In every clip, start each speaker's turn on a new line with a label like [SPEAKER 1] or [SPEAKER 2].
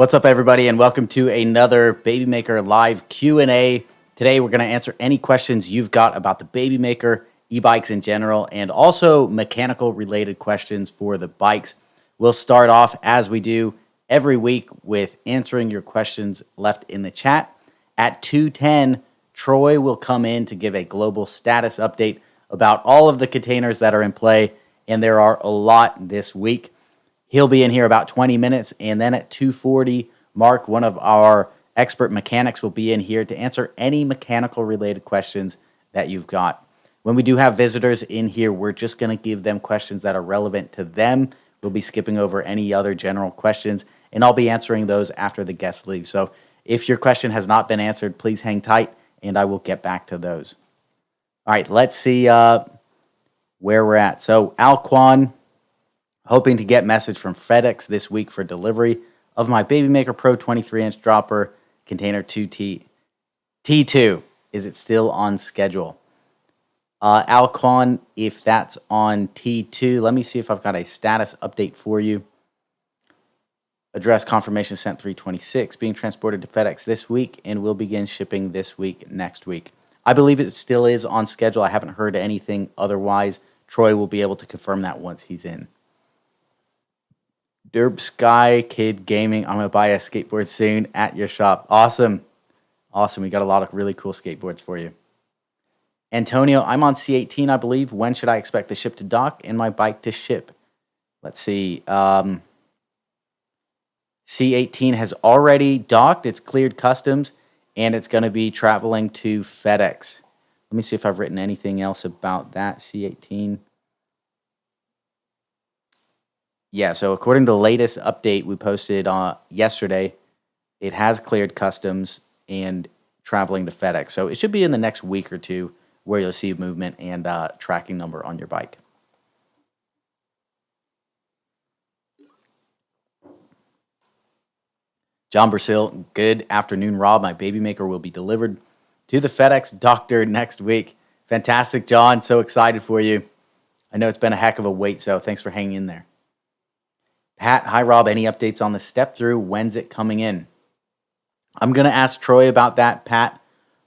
[SPEAKER 1] What's up, everybody, and welcome to another Baby Maker live Q&A. Today, we're going to answer any questions you've got about the Baby Maker, e-bikes in general, and also mechanical-related questions for the bikes. We'll start off, as we do every week, with answering your questions left in the chat. At 2:10, Troy will come in to give a global status update about all of the containers that are in play, and there are a lot this week. He'll be in here about 20 minutes, and then at 2:40, Mark, one of our expert mechanics, will be in here to answer any mechanical-related questions that you've got. When we do have visitors in here, we're just going to give them questions that are relevant to them. We'll be skipping over any other general questions, and I'll be answering those after the guests leave. So if your question has not been answered, please hang tight, and I will get back to those. All right, let's see where we're at. So Alquan, hoping to get message from FedEx this week for delivery of my Baby Maker Pro 23-inch dropper container 2T. T2, is it still on schedule? Alquan, if that's on T2, let me see if I've got a status update for you. Address confirmation sent 326, being transported to FedEx this week and will begin shipping this week, next week. I believe it still is on schedule. I haven't heard anything otherwise. Troy will be able to confirm that once he's in. Derp Sky Kid Gaming, I'm going to buy a skateboard soon at your shop. Awesome. Awesome. We got a lot of really cool skateboards for you. Antonio, I'm on C18, I believe. When should I expect the ship to dock and my bike to ship? Let's see. C18 has already docked. It's cleared customs, and it's going to be traveling to FedEx. Let me see if I've written anything else about that. C18. Yeah, so according to the latest update we posted yesterday, it has cleared customs and traveling to FedEx. So it should be in the next week or two where you'll see movement and tracking number on your bike. John Brazil, good afternoon, Rob. My Baby Maker will be delivered to the FedEx doctor next week. Fantastic, John. So excited for you. I know it's been a heck of a wait, so thanks for hanging in there. Pat, hi, Rob. Any updates on the step through? When's it coming in? I'm going to ask Troy about that, Pat,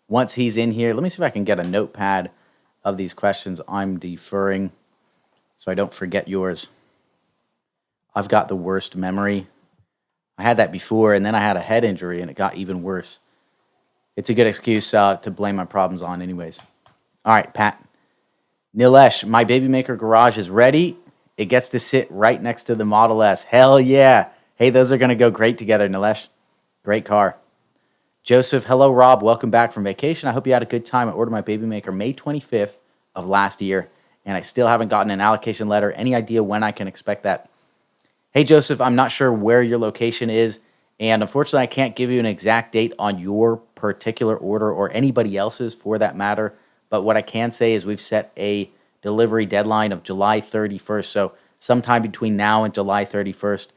[SPEAKER 1] once he's in here. Let me see if I can get a notepad of these questions I'm deferring so I don't forget yours. I've got the worst memory. I had that before, and then I had a head injury, and it got even worse. It's a good excuse to blame my problems on anyways. All right, Pat. Nilesh, my Baby Maker garage is ready. It gets to sit right next to the Model S. Hell yeah. Hey, those are going to go great together, Nilesh. Great car. Joseph, hello, Rob. Welcome back from vacation. I hope you had a good time. I ordered my Baby Maker May 25th of last year, and I still haven't gotten an allocation letter. Any idea when I can expect that? Hey, Joseph, I'm not sure where your location is, and unfortunately, I can't give you an exact date on your particular order or anybody else's for that matter, but what I can say is we've set a delivery deadline of July 31st. So sometime between now and July 31st,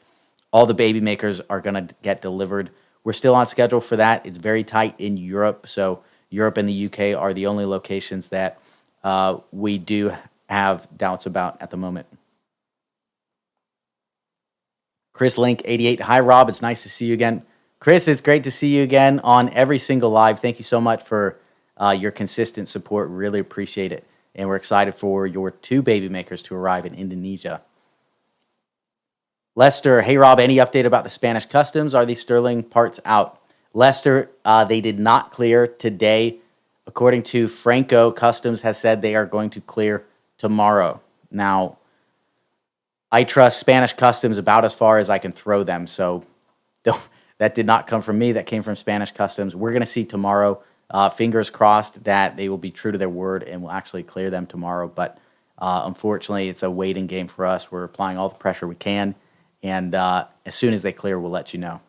[SPEAKER 1] all the Baby Makers are going to get delivered. We're still on schedule for that. It's very tight in Europe. So Europe and the UK are the only locations that we do have doubts about at the moment. Chris Link 88. Hi, Rob. It's nice to see you again. Chris, it's great to see you again on every single live. Thank you so much for your consistent support. Really appreciate it. And we're excited for your 2 Baby Makers to arrive in Indonesia. Lester, hey, Rob, any update about the Spanish customs? Are these sterling parts out? Lester, they did not clear today. According to Franco, Customs has said they are going to clear tomorrow. Now, I trust Spanish Customs about as far as I can throw them. So that did not come from me. That came from Spanish Customs. We're going to see tomorrow. Fingers crossed that they will be true to their word and will actually clear them tomorrow. But unfortunately, it's a waiting game for us. We're applying all the pressure we can. And as soon as they clear, we'll let you know.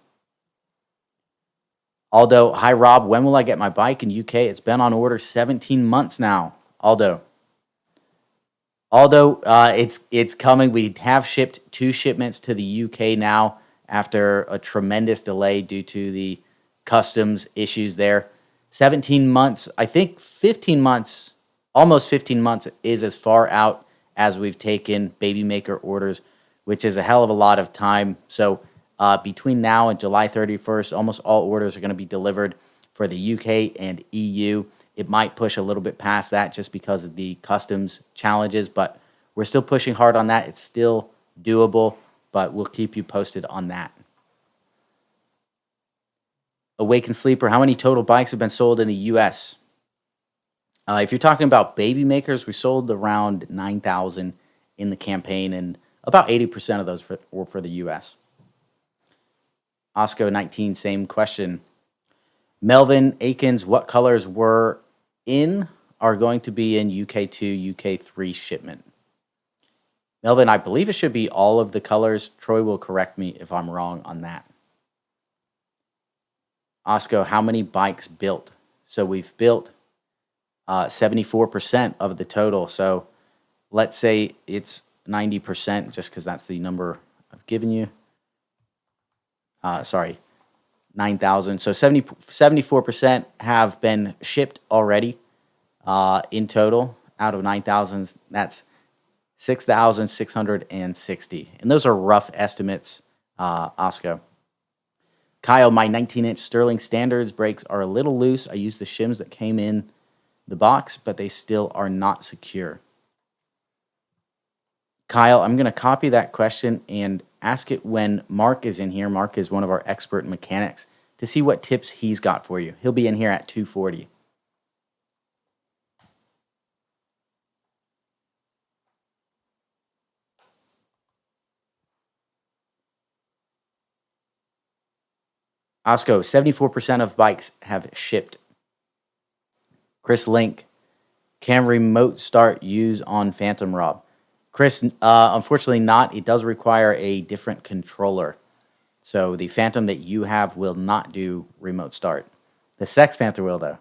[SPEAKER 1] Aldo, hi, Rob. When will I get my bike in UK? It's been on order 17 months now. Aldo, it's coming. We have shipped 2 shipments to the UK now after a tremendous delay due to the customs issues there. 17 months, I think 15 months, almost 15 months is as far out as we've taken Baby Maker orders, which is a hell of a lot of time. So Between now and July 31st, almost all orders are going to be delivered for the UK and EU. It might push a little bit past that just because of the customs challenges, but we're still pushing hard on that. It's still doable, but we'll keep you posted on that. Awakened Sleeper, how many total bikes have been sold in the US? If you're talking about baby makers, we sold around 9,000 in the campaign, and about 80% of those were for the US. Osco19, same question. Melvin Akins, what colors are going to be in UK2, UK3 shipment? Melvin, I believe it should be all of the colors. Troy will correct me if I'm wrong on that. Osco, how many bikes built? So we've built 74% of the total. So let's say it's 90%, just because that's the number I've given you. 9,000. So 74% have been shipped already in total. Out of 9,000, that's 6,660. And those are rough estimates, Osco. Kyle, my 19-inch Sterling Standards brakes are a little loose. I use the shims that came in the box, but they still are not secure. Kyle, I'm going to copy that question and ask it when Mark is in here. Mark is one of our expert mechanics, to see what tips he's got for you. He'll be in here at 2:40. Osco, 74% of bikes have shipped. Chris Link, can remote start use on Phantom, Rob? Chris, unfortunately not. It does require a different controller. So the Phantom that you have will not do remote start. The Sex Panther will, though,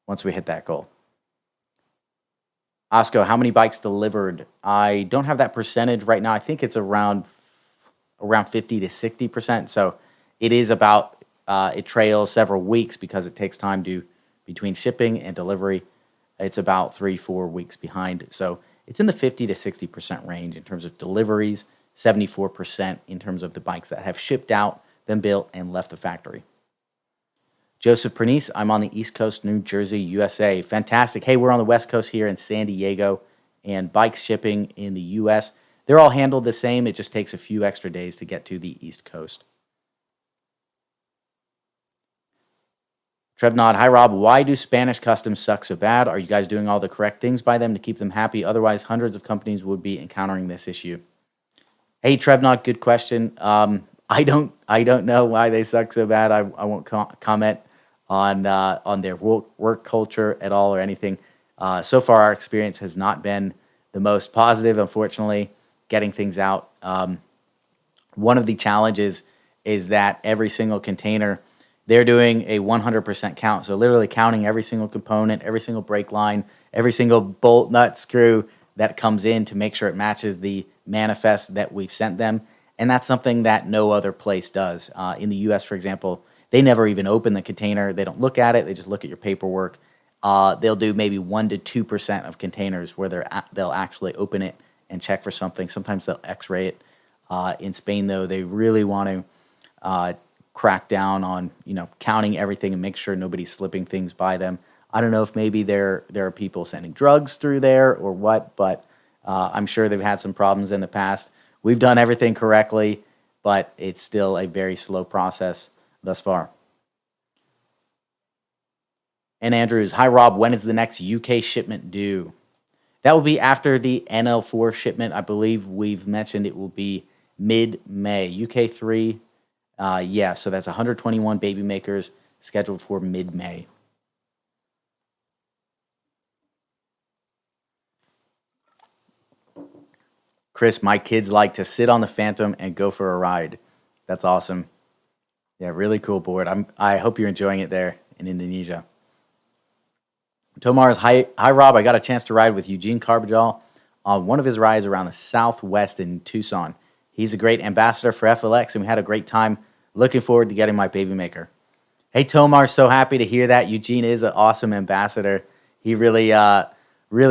[SPEAKER 1] once we hit that goal. Osco, how many bikes delivered? I don't have that percentage right now. I think it's around 50 to 60%. So it is about, it trails several weeks because it takes time between shipping and delivery. It's about 3-4 weeks behind. So it's in the 50 to 60% range in terms of deliveries, 74% in terms of the bikes that have shipped out, been built, and left the factory. Joseph Pernice, I'm on the East Coast, New Jersey, USA. Fantastic. Hey, we're on the West Coast here in San Diego, and bikes shipping in the US, they're all handled the same. It just takes a few extra days to get to the East Coast. Trevnod, hi Rob, why do Spanish customs suck so bad? Are you guys doing all the correct things by them to keep them happy? Otherwise, hundreds of companies would be encountering this issue. Hey Trevnod, good question. I don't know why they suck so bad. I won't comment on their work culture at all or anything. So far, our experience has not been the most positive, unfortunately, getting things out. One of the challenges is that every single container, they're doing a 100% count. So literally counting every single component, every single brake line, every single bolt, nut, screw that comes in to make sure it matches the manifest that we've sent them. And that's something that no other place does. In the US, for example, they never even open the container. They don't look at it. They just look at your paperwork. They'll do maybe 1 to 2% of containers where they'll actually open it and check for something. Sometimes they'll x-ray it. In Spain, though, they really want to crack down on counting everything and make sure nobody's slipping things by them. I don't know if maybe there are people sending drugs through there or what, but I'm sure they've had some problems in the past. We've done everything correctly, but it's still a very slow process thus far. And Andrews, hi Rob, when is the next UK shipment due? That will be after the NL4 shipment. I believe we've mentioned it will be mid-May. UK3, yeah, so that's 121 baby makers scheduled for mid-May. Chris, my kids like to sit on the Phantom and go for a ride. That's awesome. Yeah, really cool board. I hope you're enjoying it there in Indonesia. Tomar's, hi Rob. I got a chance to ride with Eugene Carbajal on one of his rides around the Southwest in Tucson. He's a great ambassador for FLX, and we had a great time. Looking forward to getting my baby maker. Hey, Tomar, so happy to hear that. Eugene is an awesome ambassador. He really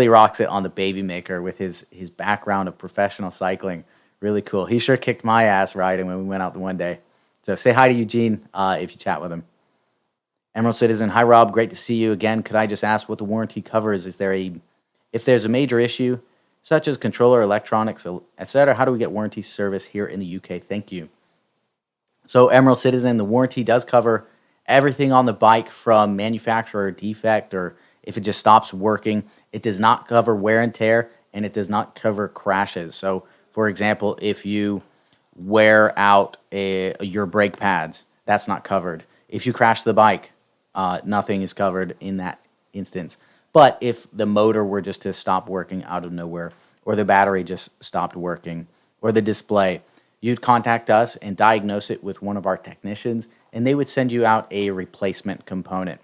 [SPEAKER 1] rocks it on the baby maker with his background of professional cycling. Really cool. He sure kicked my ass riding when we went out the one day. So say hi to Eugene if you chat with him. Emerald Citizen, hi Rob, great to see you again. Could I just ask what the warranty covers? If there's a major issue, such as controller, electronics, etc., how do we get warranty service here in the UK? Thank you. So Emerald Citizen, the warranty does cover everything on the bike from manufacturer defect or if it just stops working. It does not cover wear and tear, and it does not cover crashes. So, for example, if you wear out your brake pads, that's not covered. If you crash the bike, nothing is covered in that instance. But if the motor were just to stop working out of nowhere, or the battery just stopped working, or the display, you'd contact us and diagnose it with one of our technicians, and they would send you out a replacement component.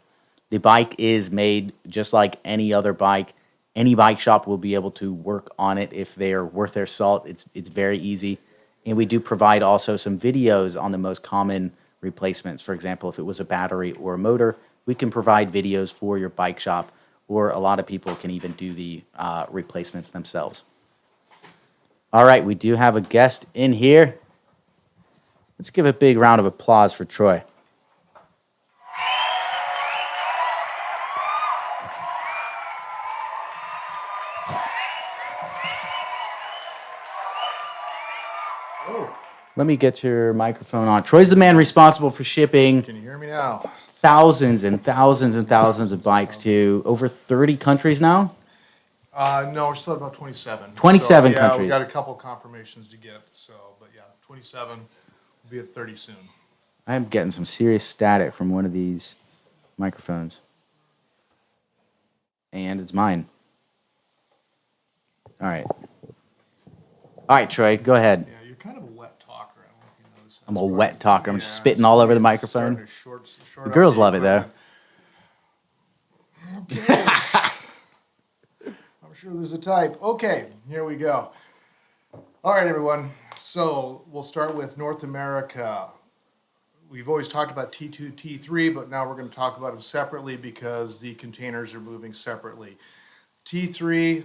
[SPEAKER 1] The bike is made just like any other bike. Any bike shop will be able to work on it if they are worth their salt. It's very easy. And we do provide also some videos on the most common replacements. For example, if it was a battery or a motor, we can provide videos for your bike shop, or a lot of people can even do the replacements themselves. All right, we do have a guest in here. Let's give a big round of applause for Troy. Let me get your microphone on. Troy's the man responsible for shipping
[SPEAKER 2] Can you hear me now?
[SPEAKER 1] thousands and thousands and thousands of bikes to over 30 countries now.
[SPEAKER 2] No, we're still at about 27.
[SPEAKER 1] 27
[SPEAKER 2] so,
[SPEAKER 1] countries.
[SPEAKER 2] We've got a couple confirmations to get. So, but yeah, 27. We'll be at 30 soon.
[SPEAKER 1] I'm getting some serious static from one of these microphones. And it's mine. All right. All right, Troy, go ahead.
[SPEAKER 2] Yeah, you're kind of a wet talker. I don't know if you noticed that.
[SPEAKER 1] I'm a wet talker. I'm just spitting all over the microphone. The girls love it, though.
[SPEAKER 2] Okay. I'm sure there's a type. Okay, here we go. All right, everyone. So we'll start with North America. We've always talked about T2, T3, but now we're going to talk about them separately because the containers are moving separately. T3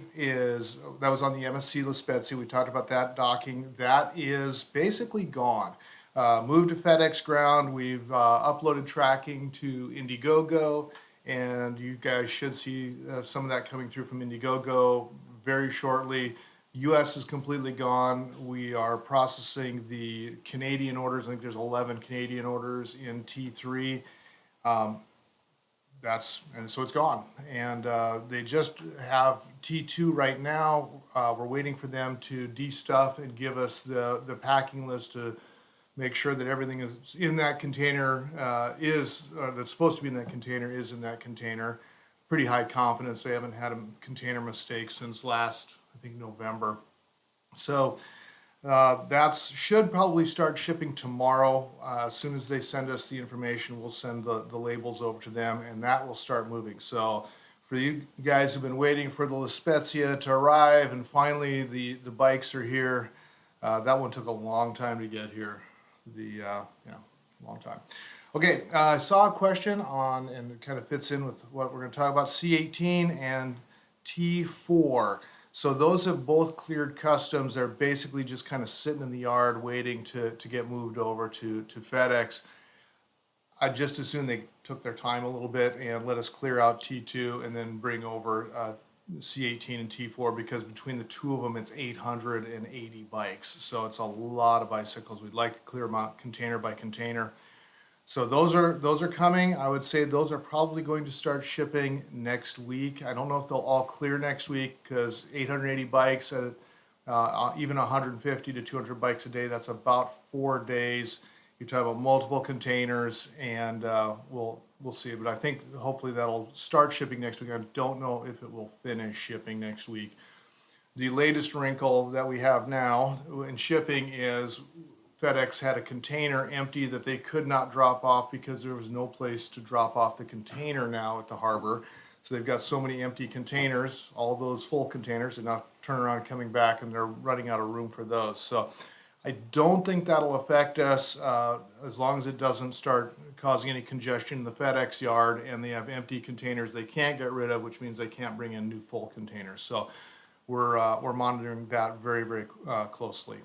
[SPEAKER 2] that was on the MSC La Spezia. We talked about that docking. That is basically gone. Moved to FedEx ground. We've uploaded tracking to Indiegogo, and you guys should see some of that coming through from Indiegogo very shortly. US is completely gone. We are processing the Canadian orders. I think there's 11 Canadian orders in T3. And so it's gone. And they just have T2 right now. We're waiting for them to destuff and give us the packing list to make sure that everything is in that container that's supposed to be in that container is in that container. Pretty high confidence. They haven't had a container mistake since last, I think, November. So that should probably start shipping tomorrow. As soon as they send us the information, we'll send the labels over to them, and that will start moving. So for you guys who've been waiting for the La Spezia to arrive, and finally the bikes are here, that one took a long time to get here. Long time. Okay, I saw a question on, and it kind of fits in with what we're going to talk about, C18 and T4. So those have both cleared customs. They're basically just kind of sitting in the yard waiting to get moved over to FedEx. I'd just as soon they took their time a little bit and let us clear out T2 and then bring over C18 and T4, because between the two of them, it's 880 bikes. So it's a lot of bicycles. We'd like to clear them out container by container. So those are coming. I would say those are probably going to start shipping next week. I don't know if they'll all clear next week, because 880 bikes at even 150 to 200 bikes a day, that's about 4 days. You're talking about multiple containers, and we'll see. But I think hopefully that'll start shipping next week. I don't know if it will finish shipping next week. The latest wrinkle that we have now in shipping is FedEx had a container empty that they could not drop off because there was no place to drop off the container now at the harbor. So they've got so many empty containers, all those full containers, and now turn around and coming back, and they're running out of room for those. So I don't think that'll affect us as long as it doesn't start causing any congestion in the FedEx yard, and they have empty containers they can't get rid of, which means they can't bring in new full containers. So we're monitoring that very, very closely.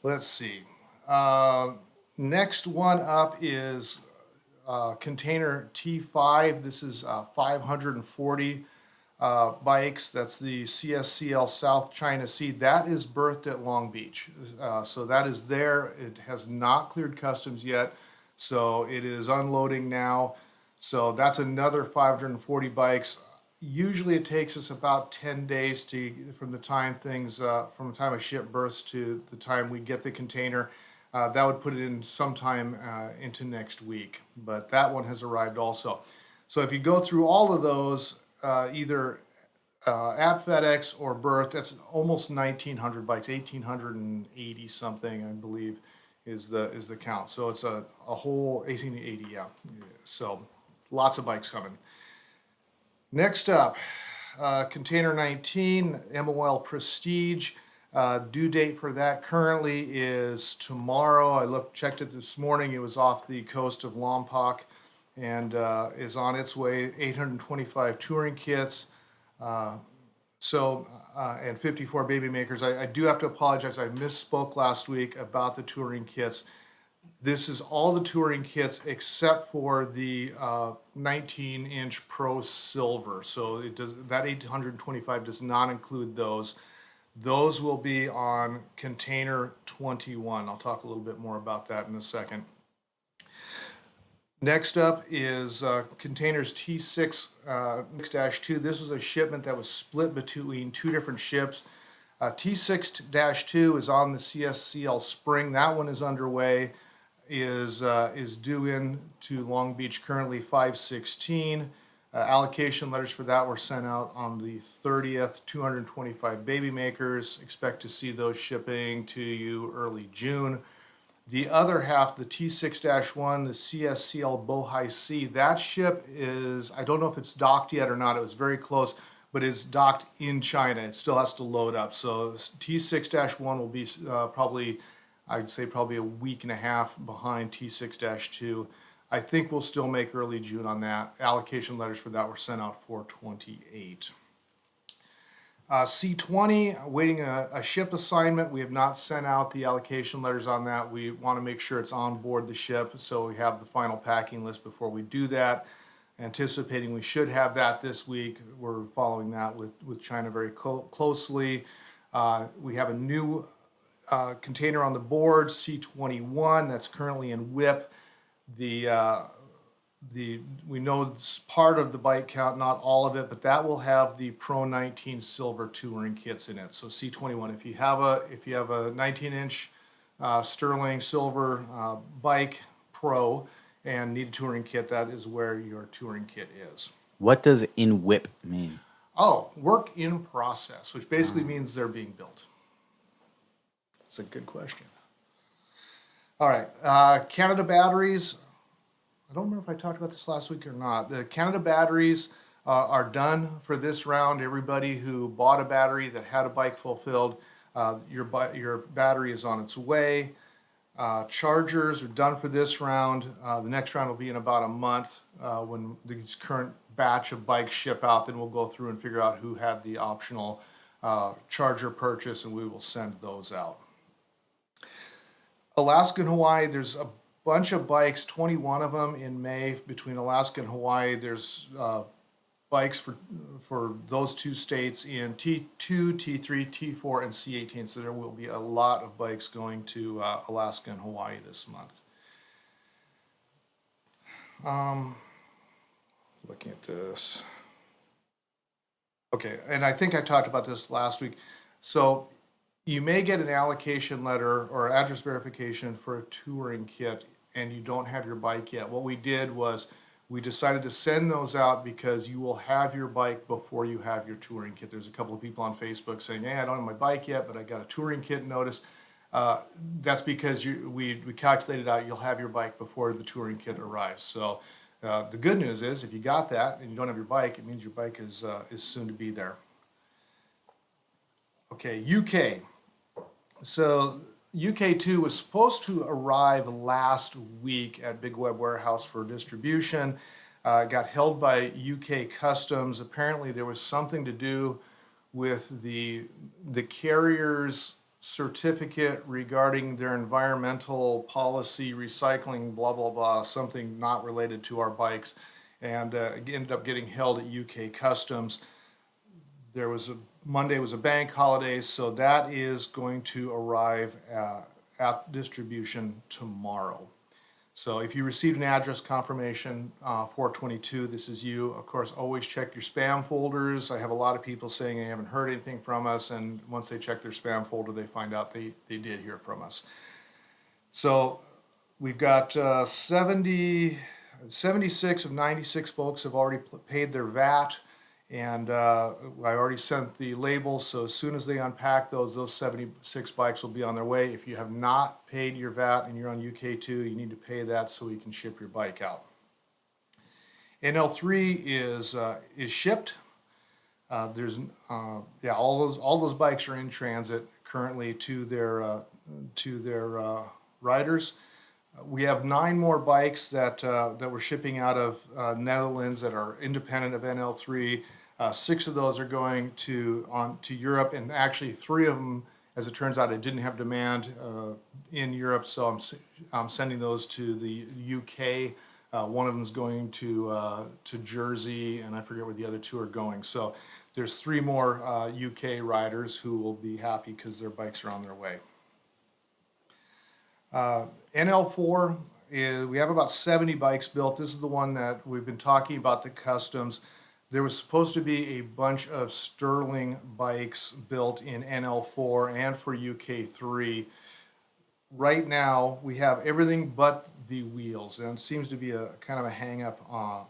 [SPEAKER 2] Let's see. Next one up is container T5. This is 540 bikes. That's the CSCL South China Sea. That is berthed at Long Beach. So that is there. It has not cleared customs yet. So it is unloading now. So that's another 540 bikes. Usually it takes us about 10 days from the time from the time a ship berths to the time we get the container. That would put it in sometime into next week, but that one has arrived also. So if you go through all of those, either at FedEx or berth, that's almost 1,900 bikes, 1,880 something, I believe, is the count. So it's a whole 1,880, yeah. So lots of bikes coming. Next up, container 19, MOL Prestige. Due date for that currently is tomorrow. I checked it this morning. It was off the coast of Lompoc and is on its way. 825 touring kits. And 54 baby makers. I do have to apologize. I misspoke last week about the touring kits. This is all the touring kits except for the 19-inch Pro Silver. So that 825 does not include those. Those will be on container 21. I'll talk a little bit more about that in a second. Next up is containers T6-2. This was a shipment that was split between two different ships. T6-2 is on the CSCL Spring. That one is underway, is due in to Long Beach currently 5/16. Allocation letters for that were sent out on the 30th. 225 baby makers. Expect to see those shipping to you early June. The other half, the T6-1, the CSCL Bohai Sea, that ship is, I don't know if it's docked yet or not. It was very close, but it's docked in China. It still has to load up. So T6-1 will be I'd say probably a week and a half behind T6-2. I think we'll still make early June on that. Allocation letters for that were sent out for 28. C20, waiting a ship assignment. We have not sent out the allocation letters on that. We want to make sure it's on board the ship, so we have the final packing list before we do that. Anticipating we should have that this week. We're following that with China very closely. We have a new container on the board, C21, that's currently in WIP. We know it's part of the bike count, not all of it, but that will have the Pro 19 silver touring kits in it. So C21, if you have a 19-inch sterling silver bike Pro and need a touring kit, that is where your touring kit is.
[SPEAKER 1] What does in WIP mean?
[SPEAKER 2] Oh, work in process, which basically means they're being built. That's a good question. All right, Canada batteries. I don't remember if I talked about this last week or not. The Canada batteries are done for this round. Everybody who bought a battery that had a bike fulfilled, your battery is on its way. Chargers are done for this round. The next round will be in about a month when these current batch of bikes ship out. Then we'll go through and figure out who had the optional charger purchase, and we will send those out. Alaska and Hawaii, there's a bunch of bikes, 21 of them in May between Alaska and Hawaii. There's bikes for those two states in T2, T3, T4, and C18. So there will be a lot of bikes going to Alaska and Hawaii this month. Looking at this. Okay, and I think I talked about this last week. So you may get an allocation letter or address verification for a touring kit and you don't have your bike yet. What we did was we decided to send those out because you will have your bike before you have your touring kit. There's a couple of people on Facebook saying, hey, I don't have my bike yet, but I got a touring kit notice. That's because we calculated out you'll have your bike before the touring kit arrives. So the good news is if you got that and you don't have your bike, it means your bike is soon to be there. Okay, UK. So UK2 was supposed to arrive last week at Big Web Warehouse for distribution. Got held by UK Customs. Apparently there was something to do with the carrier's certificate regarding their environmental policy, recycling, blah, blah, blah, something not related to our bikes, and ended up getting held at UK Customs. Monday was a bank holiday, so that is going to arrive at distribution tomorrow. So if you received an address confirmation 422, this is you. Of course, always check your spam folders. I have a lot of people saying they haven't heard anything from us, and once they check their spam folder, they find out they did hear from us. So we've got 76 of 96 folks have already paid their VAT, and I already sent the labels, so as soon as they unpack those 76 bikes will be on their way. If you have not paid your VAT and you're on UK2, you need to pay that so we can ship your bike out. NL3 is shipped. All those bikes are in transit currently to their riders. We have 9 more bikes that we're shipping out of Netherlands that are independent of NL3. 6 of those are going to Europe, and actually 3 of them, as it turns out, I didn't have demand in Europe, so I'm sending those to the UK. One of them is going to Jersey, and I forget where the other 2 are going. So there's 3 more UK riders who will be happy because their bikes are on their way. NL4 we have about 70 bikes built. This is the one that we've been talking about, the customs. There was supposed to be a bunch of Sterling bikes built in NL4 and for UK3. Right now, we have everything but the wheels, and it seems to be a kind of a hang-up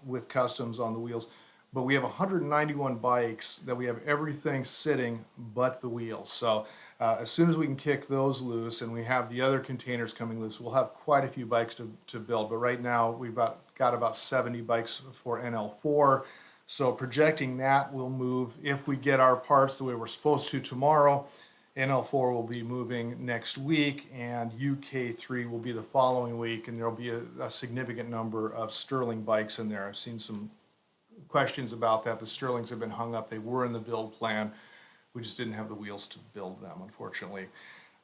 [SPEAKER 2] with customs on the wheels. But we have 191 bikes that we have everything sitting but the wheels. So as soon as we can kick those loose and we have the other containers coming loose, we'll have quite a few bikes to build. But right now, we've got about 70 bikes for NL4. So projecting that will move, if we get our parts the way we're supposed to tomorrow, NL4 will be moving next week, and UK3 will be the following week, and there'll be a significant number of Sterling bikes in there. I've seen some questions about that. The Sterlings have been hung up. They were in the build plan. We just didn't have the wheels to build them, unfortunately.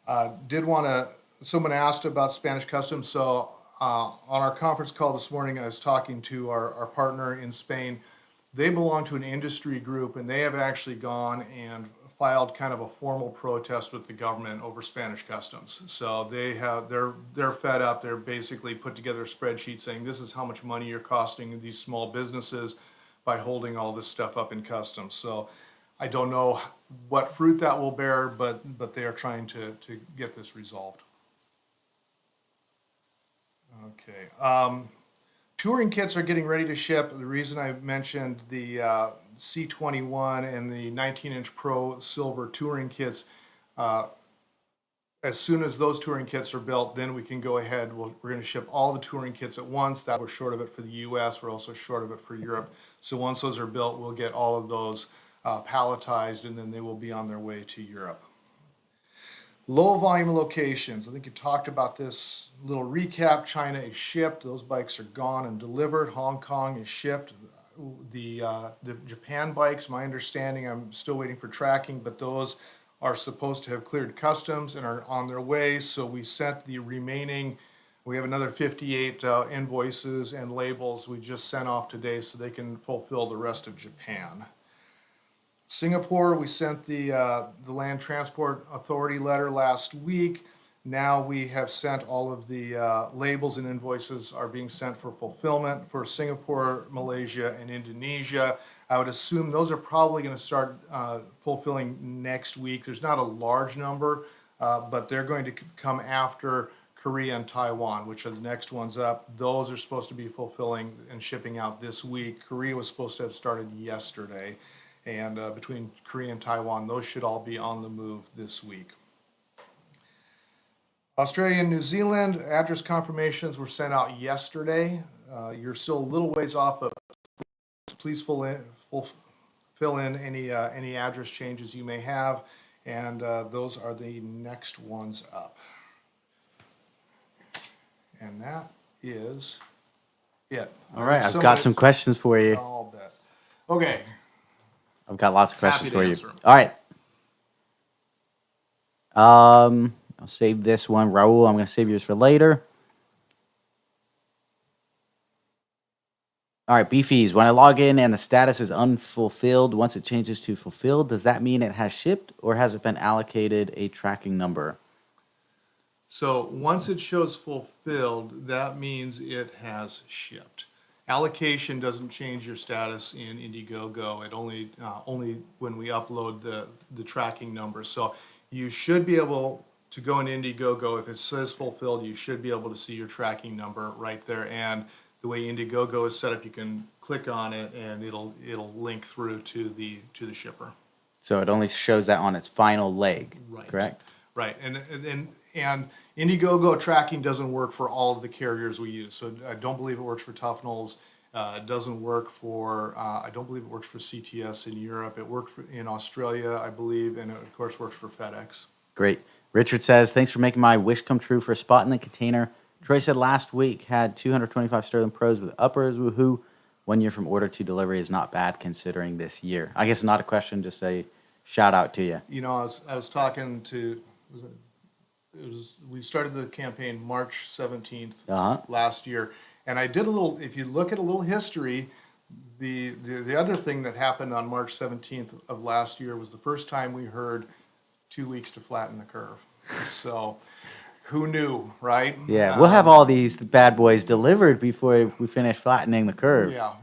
[SPEAKER 2] Someone asked about Spanish customs, so on our conference call this morning, I was talking to our partner in Spain. They belong to an industry group, and they have actually gone and filed kind of a formal protest with the government over Spanish customs. So they're fed up. They're basically put together a spreadsheet saying this is how much money you're costing these small businesses by holding all this stuff up in customs. So I don't know what fruit that will bear, but they are trying to get this resolved. Okay. Touring kits are getting ready to ship. The reason I mentioned the C21 and the 19-inch Pro Silver touring kits, as soon as those touring kits are built, then we can go ahead. We're going to ship all the touring kits at once. That we're short of it for the US. We're also short of it for Europe. So once those are built, we'll get all of those palletized, and then they will be on their way to Europe. Low volume locations. I think you talked about this. Little recap. China is shipped. Those bikes are gone and delivered. Hong Kong is shipped. The Japan bikes, my understanding, I'm still waiting for tracking, but those are supposed to have cleared customs and are on their way. So we sent the remaining, we have another 58 invoices and labels we just sent off today so they can fulfill the rest of Japan. Singapore, we sent the Land Transport Authority letter last week. Now we have sent all of the labels and invoices are being sent for fulfillment for Singapore, Malaysia, and Indonesia. I would assume those are probably going to start fulfilling next week. There's not a large number, but they're going to come after Korea and Taiwan, which are the next ones up. Those are supposed to be fulfilling and shipping out this week. Korea was supposed to have started yesterday. And between Korea and Taiwan, those should all be on the move this week. Australia and New Zealand, address confirmations were sent out yesterday. You're still a little ways off, but please fill in any address changes you may have, and those are the next ones up. And that is it.
[SPEAKER 1] All right, I've got some questions for you.
[SPEAKER 2] I'll bet. Okay.
[SPEAKER 1] I've got lots of questions for you.
[SPEAKER 2] Answer them.
[SPEAKER 1] All right. I'll save this one. Raul, I'm going to save yours for later. All right, Beefies. When I log in and the status is unfulfilled, once it changes to fulfilled, does that mean it has shipped or has it been allocated a tracking number?
[SPEAKER 2] So once it shows fulfilled, that means it has shipped. Allocation doesn't change your status in Indiegogo. It only when we upload the tracking number. So you should be able to go in Indiegogo. If it says fulfilled, you should be able to see your tracking number right there. And the way Indiegogo is set up, you can click on it and it'll link through to the shipper.
[SPEAKER 1] So it only shows that on its final leg,
[SPEAKER 2] Right.
[SPEAKER 1] correct?
[SPEAKER 2] Right, and Indiegogo tracking doesn't work for all of the carriers we use. So I don't believe it works for Tufnel's. It doesn't work for. I don't believe it works for CTS in Europe. It worked in Australia, I believe, and it of course works for FedEx.
[SPEAKER 1] Great. Richard says, thanks for making my wish come true for a spot in the container. Troy said last week had 225 Sterling Pros with uppers. Woohoo! 1 year from order to delivery is not bad considering this year. I guess not a question, just a shout out to you.
[SPEAKER 2] You know, I was talking to. We started the campaign March 17th last year, and I did a little. If you look at a little history, the other thing that happened on March 17th of last year was the first time we heard 2 weeks to flatten the curve. So, who knew, right?
[SPEAKER 1] Yeah, we'll have all these bad boys delivered before we finish flattening the curve.
[SPEAKER 2] Yeah.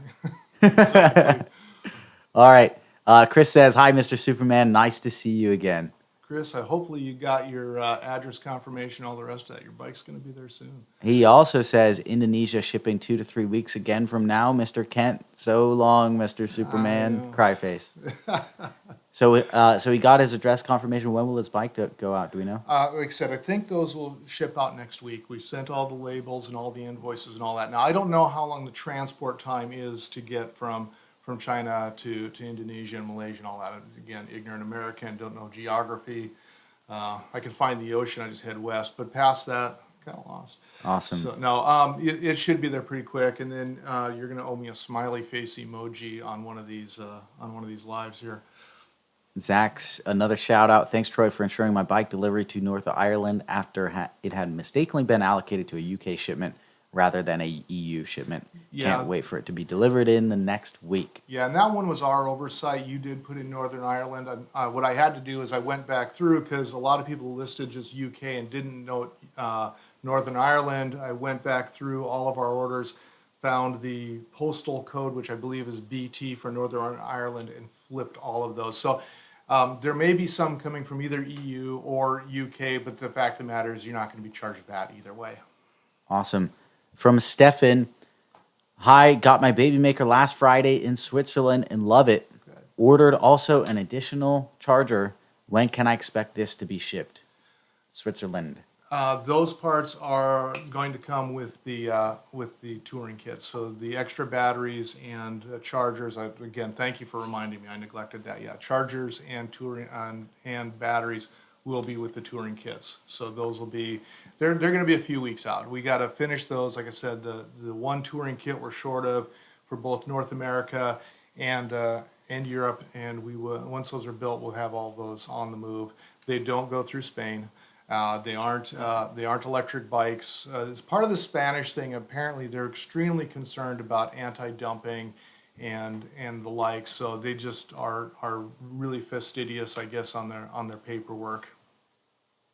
[SPEAKER 2] Exactly.
[SPEAKER 1] All right. Chris says, hi, Mr. Superman. Nice to see you again.
[SPEAKER 2] Chris, hopefully you got your address confirmation, all the rest of that. Your bike's going to be there soon.
[SPEAKER 1] He also says Indonesia shipping 2 to 3 weeks again from now, Mr. Kent. So long, Mr. Superman. Cry face. So he got his address confirmation. When will his bike go out? Do we know?
[SPEAKER 2] Like I said, I think those will ship out next week. We sent all the labels and all the invoices and all that. Now, I don't know how long the transport time is to get from China to Indonesia and Malaysia and all that. Again, ignorant American, don't know geography. I can find the ocean, I just head west. But past that, kind of lost.
[SPEAKER 1] Awesome.
[SPEAKER 2] So, no, it should be there pretty quick. And then you're going to owe me a smiley face emoji on one of these lives here.
[SPEAKER 1] Zach's another shout out. Thanks, Troy, for ensuring my bike delivery to North Ireland after it had mistakenly been allocated to a UK shipment rather than a EU shipment.
[SPEAKER 2] Yeah.
[SPEAKER 1] Can't wait for it to be delivered in the next week.
[SPEAKER 2] Yeah, and that one was our oversight. You did put in Northern Ireland. What I had to do is I went back through because a lot of people listed just UK and didn't note Northern Ireland. I went back through all of our orders, found the postal code, which I believe is BT for Northern Ireland, and flipped all of those. So there may be some coming from either EU or UK, but the fact of the matter is you're not going to be charged VAT either way.
[SPEAKER 1] Awesome. From Stefan, hi, got my baby maker last Friday in Switzerland and love it.
[SPEAKER 2] Good.
[SPEAKER 1] Ordered also an additional charger. When can I expect this to be shipped? Switzerland.
[SPEAKER 2] Those parts are going to come with the touring kits. So the extra batteries and chargers. Again, thank you for reminding me. I neglected that. Yeah, chargers and touring and batteries will be with the touring kits. So those will be. They're going to be a few weeks out. We got to finish those. Like I said, the one touring kit we're short of for both North America and Europe, and we will, once those are built, we'll have all those on the move. They don't go through Spain. They aren't electric bikes. As part of the Spanish thing, apparently they're extremely concerned about anti-dumping and the like. So they just are really fastidious, I guess, on their paperwork.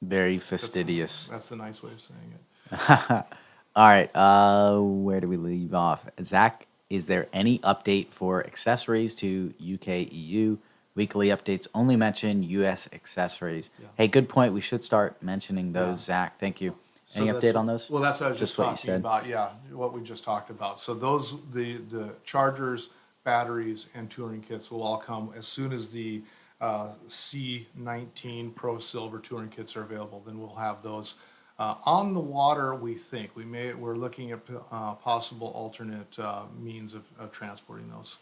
[SPEAKER 1] Very fastidious.
[SPEAKER 2] That's the nice way of saying it.
[SPEAKER 1] All right. Where do we leave off? Zach, is there any update for accessories to UK, EU? Weekly updates only mention US accessories. Yeah. Hey, good point. We should start mentioning those, Zach. Thank you. Any update on those?
[SPEAKER 2] Well, that's what I was just talking about. Yeah, what we just talked about. So those, the chargers, batteries, and touring kits will all come as soon as the C19 Pro Silver touring kits are available. Then we'll have those on the water. We think we're looking at possible alternate means of transporting those.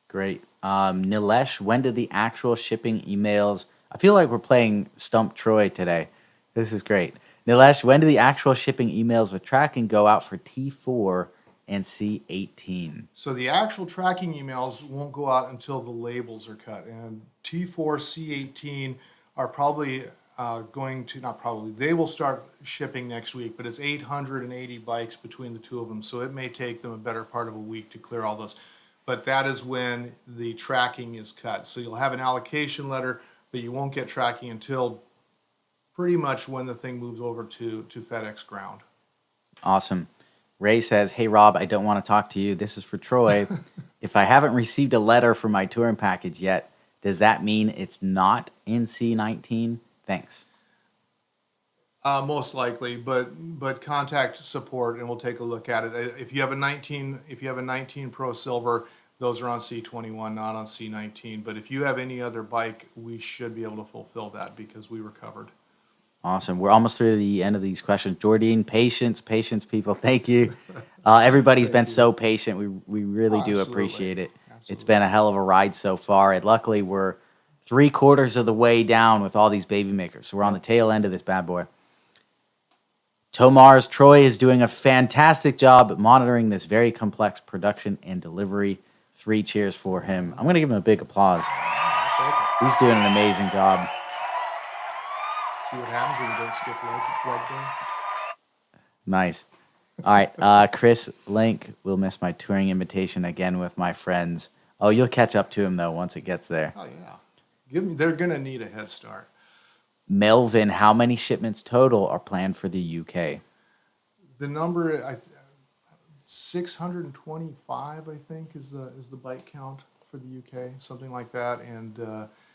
[SPEAKER 1] Great. Nilesh, when did the actual shipping emails? I feel like we're playing Stump Troy today. This is great. Nilesh, when do the actual shipping emails with tracking go out for T4 and C18?
[SPEAKER 2] So the actual tracking emails won't go out until the labels are cut. And T4, C18 are probably they will start shipping next week, but it's 880 bikes between the two of them. So it may take them a better part of a week to clear all those. But that is when the tracking is cut. So you'll have an allocation letter, but you won't get tracking until pretty much when the thing moves over to FedEx ground.
[SPEAKER 1] Awesome. Ray says, "Hey Rob, I don't want to talk to you. This is for Troy. If I haven't received a letter for my touring package yet, does that mean it's not NC19? Thanks."
[SPEAKER 2] Most likely, but contact support and we'll take a look at it. If you have a 19 Pro Silver, those are on C21, not on C19. But if you have any other bike, we should be able to fulfill that because we were covered.
[SPEAKER 1] Awesome. We're almost through the end of these questions. Jordine, patience, people. Thank you. Everybody's been so patient. We really do appreciate it.
[SPEAKER 2] Absolutely.
[SPEAKER 1] It's been a hell of a ride so far. And luckily, we're 3/4 of the way down with all these baby makers. So we're on the tail end of this bad boy. Tomar's Troy is doing a fantastic job monitoring this very complex production and delivery. 3 cheers for him. I'm going to give him a big applause. He's doing an amazing job.
[SPEAKER 2] See what happens when you don't skip leg day?
[SPEAKER 1] Nice. All right, Chris Link will miss my touring invitation again with my friends. Oh, you'll catch up to him, though, once it gets there.
[SPEAKER 2] Oh, yeah. They're going to need a head start.
[SPEAKER 1] Melvin, how many shipments total are planned for the UK?
[SPEAKER 2] The number, 625, I think, is the bike count for the UK, something like that. And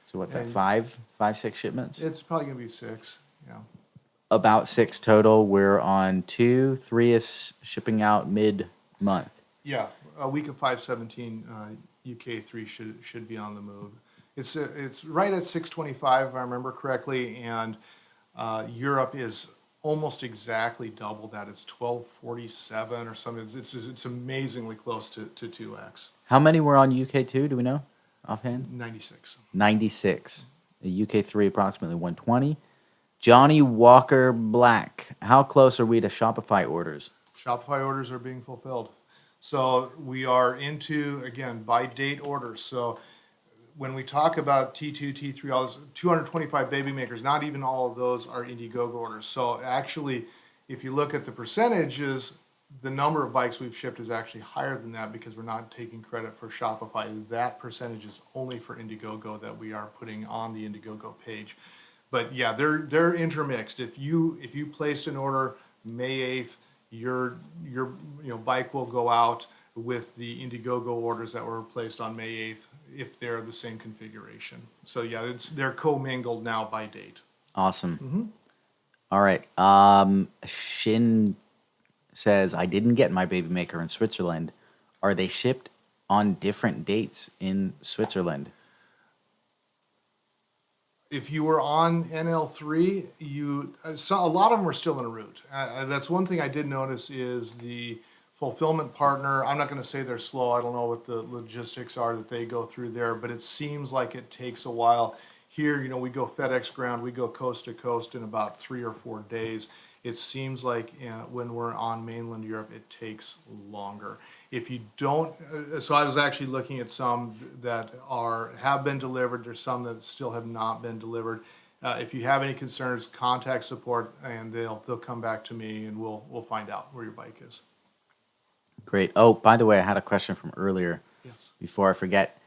[SPEAKER 1] So what's that, 5, 6 shipments?
[SPEAKER 2] it's probably going to be 6, yeah.
[SPEAKER 1] About 6 total. We're on 2, 3 is shipping out mid-month.
[SPEAKER 2] Yeah, a week of 517, UK 3 should be on the move. It's right at 625, if I remember correctly, and Europe is almost exactly double that. It's 1247 or something. It's amazingly close to 2x.
[SPEAKER 1] How many were on UK 2, do we know offhand?
[SPEAKER 2] 96.
[SPEAKER 1] 96. The UK 3 approximately 120. Johnny Walker Black, how close are we to Shopify orders?
[SPEAKER 2] Shopify orders are being fulfilled. So we are into, again, by date orders. So when we talk about T2, T3, all this, 225 baby makers, not even all of those are Indiegogo orders. So actually, if you look at the percentages, the number of bikes we've shipped is actually higher than that because we're not taking credit for Shopify. That percentage is only for Indiegogo that we are putting on the Indiegogo page. But yeah, they're intermixed. If you placed an order May 8th, your bike will go out with the Indiegogo orders that were placed on May 8th if they're the same configuration. So yeah, they're commingled now by date.
[SPEAKER 1] Awesome.
[SPEAKER 2] Mm-hmm.
[SPEAKER 1] All right. Shin says, I didn't get my baby maker in Switzerland. Are they shipped on different dates in Switzerland?
[SPEAKER 2] If you were on NL3, a lot of them are still en route. That's one thing I did notice is the fulfillment partner. I'm not going to say they're slow. I don't know what the logistics are that they go through there, but it seems like it takes a while. Here, we go FedEx ground, we go coast to coast in about 3 or 4 days. It seems like when we're on mainland Europe, it takes longer. If you don't, so I was actually looking at some that have been delivered. There's some that still have not been delivered. If you have any concerns, contact support, and they'll come back to me, and we'll find out where your bike is.
[SPEAKER 1] Great. Oh, by the way, I had a question from earlier.
[SPEAKER 2] Yes.
[SPEAKER 1] Before I forget,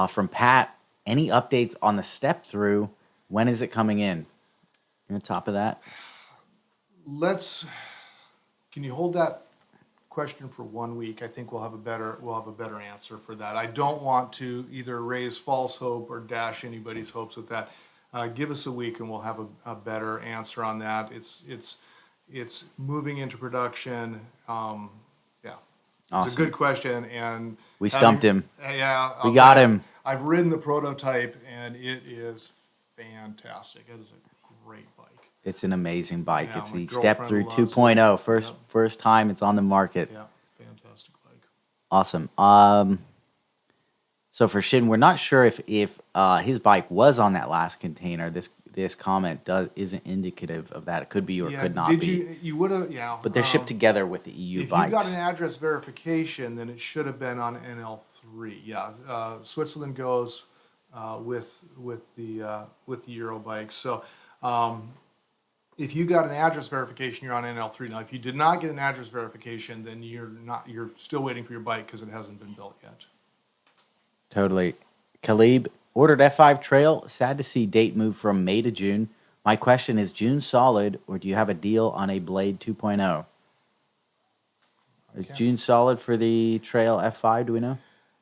[SPEAKER 1] from Pat, any updates on the step through? When is it coming in? You're on top of that?
[SPEAKER 2] Can you hold that question for 1 week? I think we'll have a better answer for that. I don't want to either raise false hope or dash anybody's hopes with that. Give us a week and we'll have a better answer on that. It's moving into production. Yeah.
[SPEAKER 1] Awesome.
[SPEAKER 2] It's a good question, and
[SPEAKER 1] We stumped him.
[SPEAKER 2] Yeah,
[SPEAKER 1] We got him.
[SPEAKER 2] I've ridden the prototype, and it is fantastic. It is a great bike.
[SPEAKER 1] It's an amazing bike.
[SPEAKER 2] Yeah,
[SPEAKER 1] It's
[SPEAKER 2] my
[SPEAKER 1] the Step Through
[SPEAKER 2] girlfriend loves
[SPEAKER 1] 2.0.
[SPEAKER 2] it.
[SPEAKER 1] First time it's on the market.
[SPEAKER 2] Yeah, fantastic bike.
[SPEAKER 1] Awesome. So for Shin, we're not sure if his bike was on that last container. This comment isn't indicative of that. It could be or could not be.
[SPEAKER 2] You would have, yeah.
[SPEAKER 1] But they're shipped together with the EU
[SPEAKER 2] If
[SPEAKER 1] bikes.
[SPEAKER 2] you got an address verification, then it should have been on NL3. Yeah, Switzerland goes with the Euro bikes. So If you got an address verification, you're on NL3. Now, if you did not get an address verification, then you're still waiting for your bike because it hasn't been built yet.
[SPEAKER 1] Totally. Khalib, ordered F5 Trail. Sad to see date move from May to June. My question is June solid, or do you have a deal on a Blade 2.0? Is
[SPEAKER 2] Okay.
[SPEAKER 1] June solid for the Trail F5? Do we know?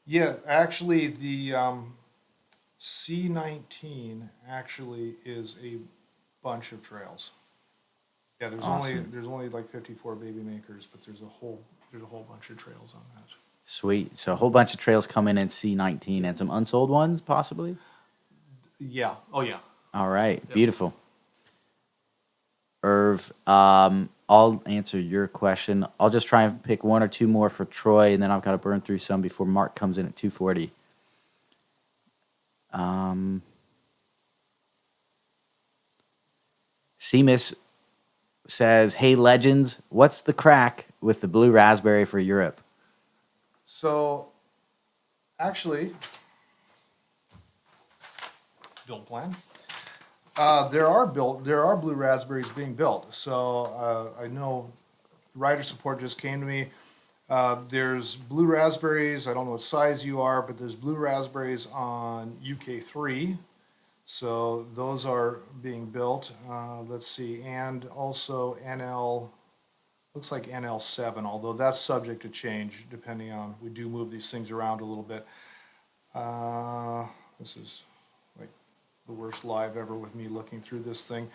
[SPEAKER 2] Yeah, actually, the C19 actually is a bunch of trails. Yeah,
[SPEAKER 1] Awesome.
[SPEAKER 2] there's only like 54 baby makers, but there's a whole bunch of trails on that.
[SPEAKER 1] Sweet. So a whole bunch of trails coming in C19 and some unsold ones, possibly?
[SPEAKER 2] Yeah. Oh yeah.
[SPEAKER 1] All right.
[SPEAKER 2] Yep.
[SPEAKER 1] Beautiful. Irv, I'll answer your question. I'll just try and pick one or two more for Troy, and then I've got to burn through some before Mark comes in at 2:40. Seamus says, "Hey legends, what's the crack with the blue raspberry for Europe?"
[SPEAKER 2] So, actually, build plan. There are blue raspberries being built. So I know rider support just came to me. There's blue raspberries. I don't know what size you are, but there's blue raspberries on UK3. So those are being built. Let's see, and also looks like NL7, although that's subject to change depending on, we do move these things around a little bit. This is like the worst live ever with me looking through this thing.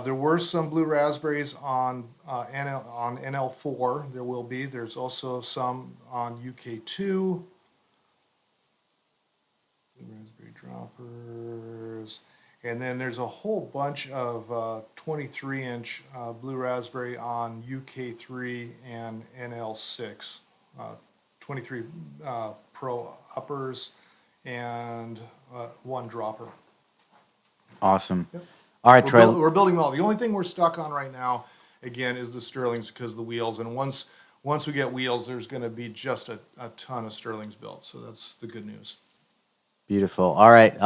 [SPEAKER 2] There were some blue raspberries on NL4. There will be. There's also some on UK2. Blue raspberry droppers. And then there's a whole bunch of 23-inch blue raspberry on UK3 and NL6. 23 Pro uppers and one dropper.
[SPEAKER 1] Awesome.
[SPEAKER 2] Yep.
[SPEAKER 1] All right, Troy.
[SPEAKER 2] We're building them all. The only thing we're stuck on right now, again, is the Sterlings because of the wheels. And once we get wheels, there's going to be just a ton of Sterlings built. So that's the good news.
[SPEAKER 1] Beautiful. All right.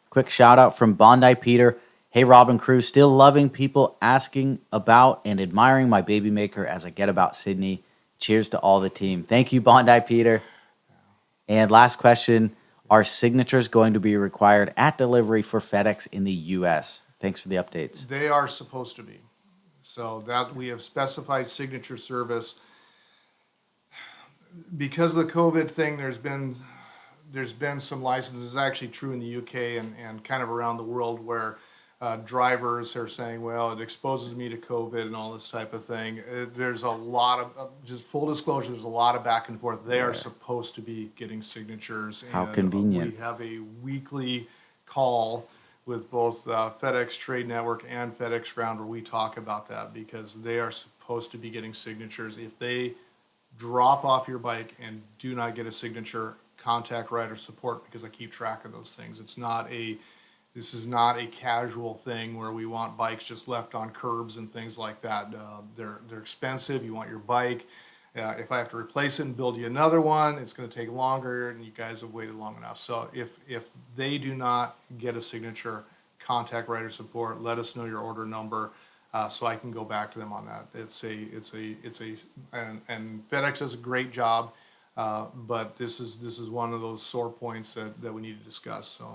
[SPEAKER 1] Quick shout out from Bondi Peter. Hey, Rob and crew, still loving people asking about and admiring my baby maker as I get about Sydney. Cheers to all the team. Thank you, Bondi Peter. And last question, are signatures going to be required at delivery for FedEx in the U.S.? Thanks for the updates.
[SPEAKER 2] They are supposed to be. So that we have specified signature service. Because of the COVID thing, there's been some licenses, actually true in the UK and kind of around the world, where drivers are saying, well, it exposes me to COVID and all this type of thing. There's a lot of, just full disclosure, there's a lot of back and forth. They are supposed to be getting signatures.
[SPEAKER 1] How
[SPEAKER 2] and
[SPEAKER 1] convenient.
[SPEAKER 2] We have a weekly call with both FedEx Trade Network and FedEx Ground where we talk about that because they are supposed to be getting signatures. If they drop off your bike and do not get a signature, contact rider support because I keep track of those things. This is not a casual thing where we want bikes just left on curbs and things like that. They're expensive. You want your bike. If I have to replace it and build you another one, it's going to take longer, and you guys have waited long enough. So if they do not get a signature, contact rider support. Let us know your order number. So I can go back to them on that. And FedEx does a great job, but this is one of those sore points that we need to discuss. So,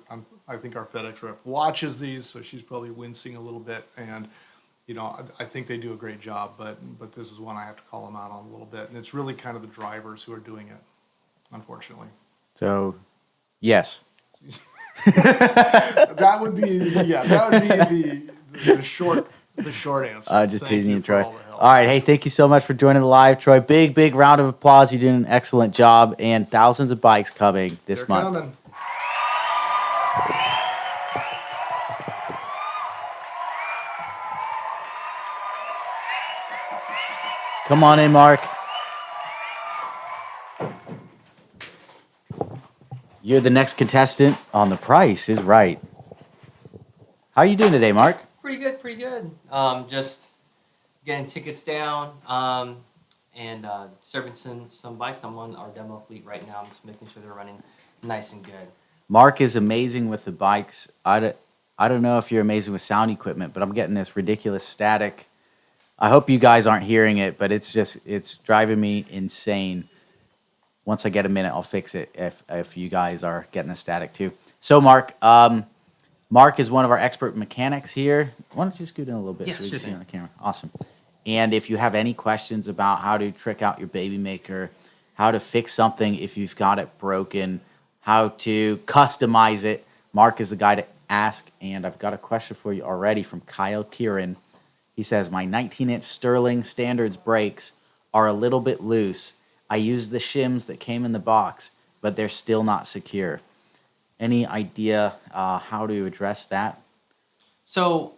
[SPEAKER 2] and I think our FedEx rep watches these, so she's probably wincing a little bit. And I think they do a great job, but this is one I have to call them out on a little bit. And it's really kind of the drivers who are doing it, unfortunately.
[SPEAKER 1] So, yes.
[SPEAKER 2] That would be the short answer.
[SPEAKER 1] Just
[SPEAKER 2] Thank
[SPEAKER 1] teasing you, Troy.
[SPEAKER 2] all the help.
[SPEAKER 1] All right. Hey, thank you so much for joining the live, Troy. Big round of applause. You're doing an excellent job, and thousands of bikes coming this month.
[SPEAKER 2] Coming.
[SPEAKER 1] Come on in, Mark. You're the next contestant on The Price is Right. How are you doing today, Mark?
[SPEAKER 3] Pretty good. Just getting tickets down and serving some bikes. I'm on our demo fleet right now. I'm just making sure they're running nice and good.
[SPEAKER 1] Mark is amazing with the bikes. I don't know if you're amazing with sound equipment, but I'm getting this ridiculous static. I hope you guys aren't hearing it, but it's driving me insane. Once I get a minute, I'll fix it if you guys are getting the static too. So Mark is one of our expert mechanics here. Why don't you scoot in a little bit
[SPEAKER 3] Yeah,
[SPEAKER 1] so we
[SPEAKER 3] sure
[SPEAKER 1] can see
[SPEAKER 3] thing.
[SPEAKER 1] on the camera? Awesome. And if you have any questions about how to trick out your baby maker, how to fix something if you've got it broken, how to customize it, Mark is the guy to ask. And I've got a question for you already from Kyle Kieran. He says, my 19-inch Sterling Standards brakes are a little bit loose. I used the shims that came in the box, but they're still not secure. Any idea how to address that?
[SPEAKER 3] So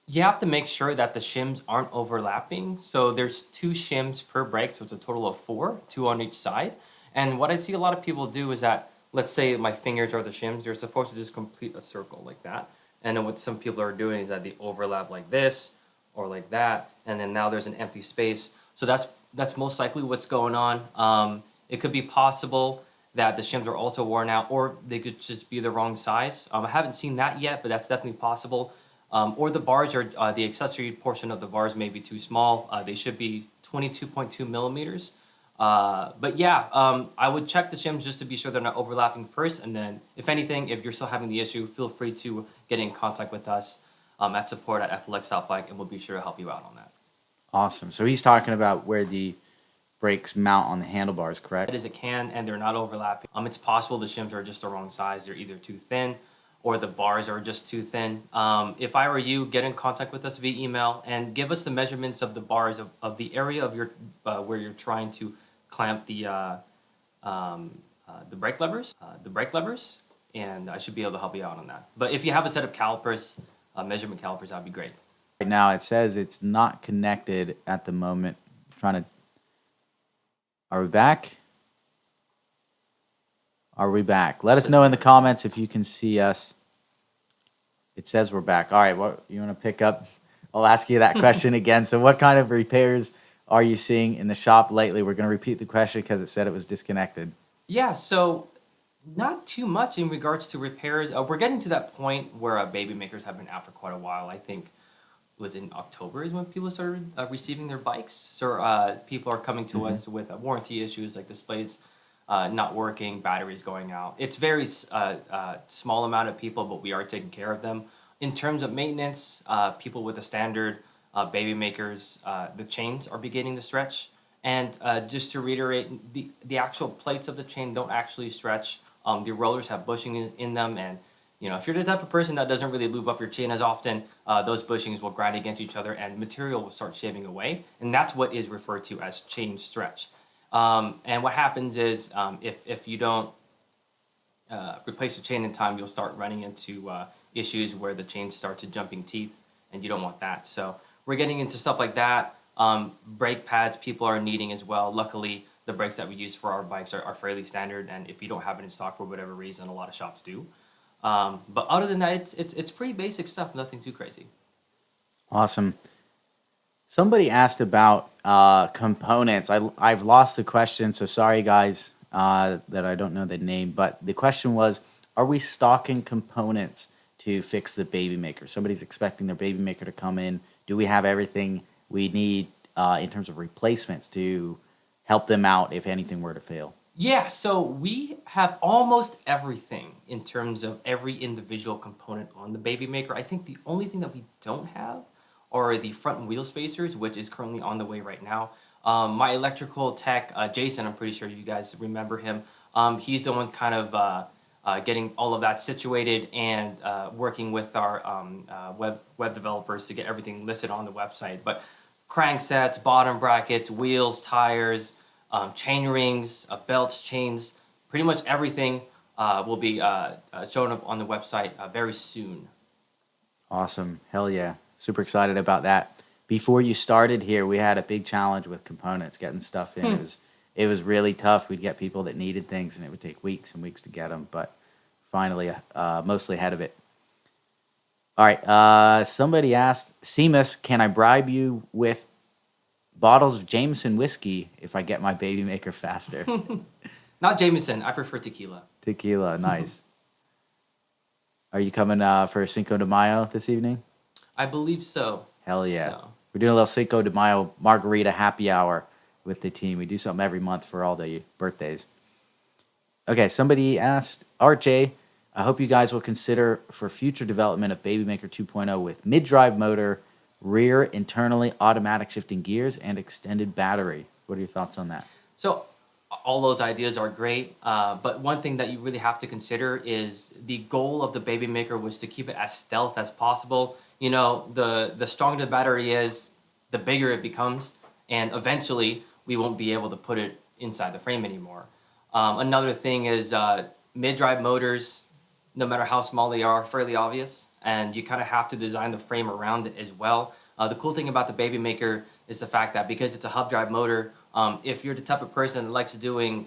[SPEAKER 3] you have to make sure that the shims aren't overlapping. So there's 2 shims per brake, so it's a total of 4, 2 on each side. And what I see a lot of people do is that, let's say my fingers are the shims, you're supposed to just complete a circle like that. And then what some people are doing is that they overlap like this or like that, and then now there's an empty space. So that's most likely what's going on. It could be possible that the shims are also worn out, or they could just be the wrong size. I haven't seen that yet, but that's definitely possible. Or the bars are the accessory portion of the bars may be too small. They should be 22.2 millimeters. But yeah, I would check the shims just to be sure they're not overlapping first. And then, if anything, if you're still having the issue, feel free to get in contact with us at support at FLX Electric, and we'll be sure to help you out on that.
[SPEAKER 1] Awesome. So he's talking about where the brakes mount on the handlebars, correct?
[SPEAKER 3] As it can, and they're not overlapping. It's possible the shims are just the wrong size. They're either too thin or the bars are just too thin. If I were you, get in contact with us via email and give us the measurements of the bars of the area of your where you're trying to clamp the brake levers, and I should be able to help you out on that. But if you have a set of calipers, measurement calipers, that'd be great.
[SPEAKER 1] Right now it says it's not connected at the moment. Trying to. Are we back? Are we back? Let us know in the comments if you can see us. It says we're back. All right, what you want to pick up? I'll ask you that question again. So what kind of repairs are you seeing in the shop lately? We're going to repeat the question because it said it was disconnected.
[SPEAKER 3] Yeah, so not too much in regards to repairs. We're getting to that point where baby makers have been out for quite a while. I think it was in October is when people started receiving their bikes. So people are coming to us with warranty issues like displays not working, batteries going out. It's very small amount of people, but we are taking care of them. In terms of maintenance, people with a standard baby makers, the chains are beginning to stretch. And just to reiterate, the actual plates of the chain don't actually stretch. The rollers have bushing in them, and if you're the type of person that doesn't really lube up your chain as often, those bushings will grind against each other, and material will start shaving away, and that's what is referred to as chain stretch. And what happens is if you don't replace the chain in time, you'll start running into issues where the chains start to jumping teeth, and you don't want that. So we're getting into stuff like that. Brake pads people are needing as well. Luckily, the brakes that we use for our bikes are fairly standard, and if you don't have it in stock for whatever reason, a lot of shops do. But other than that, it's pretty basic stuff, nothing too crazy.
[SPEAKER 1] Awesome. Somebody asked about components. I've lost the question, so sorry guys that I don't know the name. But the question was, are we stocking components to fix the baby maker? Somebody's expecting their baby maker to come in. Do we have everything we need in terms of replacements to help them out if anything were to fail?
[SPEAKER 3] Yeah, so we have almost everything in terms of every individual component on the baby maker. I think the only thing that we don't have are the front wheel spacers, which is currently on the way right now. My electrical tech, Jason, I'm pretty sure you guys remember him. He's the one kind of getting all of that situated and working with our web developers to get everything listed on the website. But cranksets, bottom brackets, wheels, tires, chain rings, belts, chains, pretty much everything will be showing up on the website very soon.
[SPEAKER 1] Awesome. Hell yeah. Super excited about that. Before you started here, we had a big challenge with components, getting stuff in. It was really tough. We'd get people that needed things, and it would take weeks and weeks to get them. But finally, mostly ahead of it. All right. Somebody asked, Seamus, can I bribe you with bottles of Jameson whiskey if I get my baby maker faster?
[SPEAKER 3] Not Jameson. I prefer tequila.
[SPEAKER 1] Tequila, nice. Are you coming for Cinco de Mayo this evening?
[SPEAKER 3] I believe so.
[SPEAKER 1] Hell yeah.
[SPEAKER 3] So,
[SPEAKER 1] We're doing a little Cinco de Mayo margarita happy hour with the team. We do something every month for all the birthdays. Okay, somebody asked, RJ, I hope you guys will consider for future development of Baby Maker 2.0 with mid-drive motor, rear internally automatic shifting gears, and extended battery. What are your thoughts on that?
[SPEAKER 3] so all those ideas are great, but one thing that you really have to consider is the goal of the Baby Maker was to keep it as stealth as possible. You know, the stronger the battery is, the bigger it becomes, and eventually we won't be able to put it inside the frame anymore. Another thing is mid-drive motors, no matter how small they are fairly obvious, and you kind of have to design the frame around it as well. The cool thing about the Baby Maker is the fact that because it's a hub drive motor, if you're the type of person that likes doing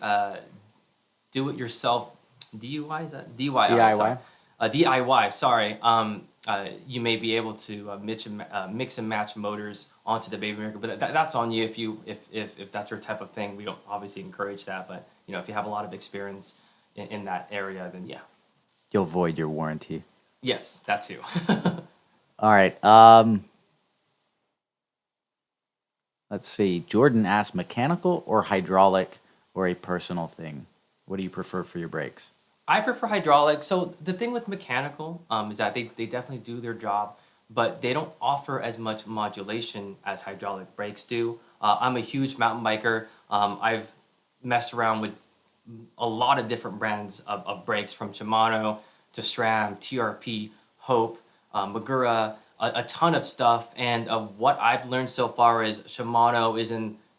[SPEAKER 3] do-it-yourself DIY, is that DIY?
[SPEAKER 1] DIY?
[SPEAKER 3] DIY, sorry. You may be able to mix and match motors onto the Baby Maker, but that's on you if that's your type of thing. We don't obviously encourage that, but you know, if you have a lot of experience in that area, then yeah.
[SPEAKER 1] You'll void your warranty.
[SPEAKER 3] Yes, that too.
[SPEAKER 1] All right. Let's see. Jordan asked, mechanical or hydraulic or a personal thing? What do you prefer for your brakes?
[SPEAKER 3] I prefer hydraulic. So the thing with mechanical is that they definitely do their job, but they don't offer as much modulation as hydraulic brakes do. I'm a huge mountain biker. I've messed around with a lot of different brands of brakes, from Shimano to SRAM, TRP, Hope, Magura, a ton of stuff. And what I've learned so far is Shimano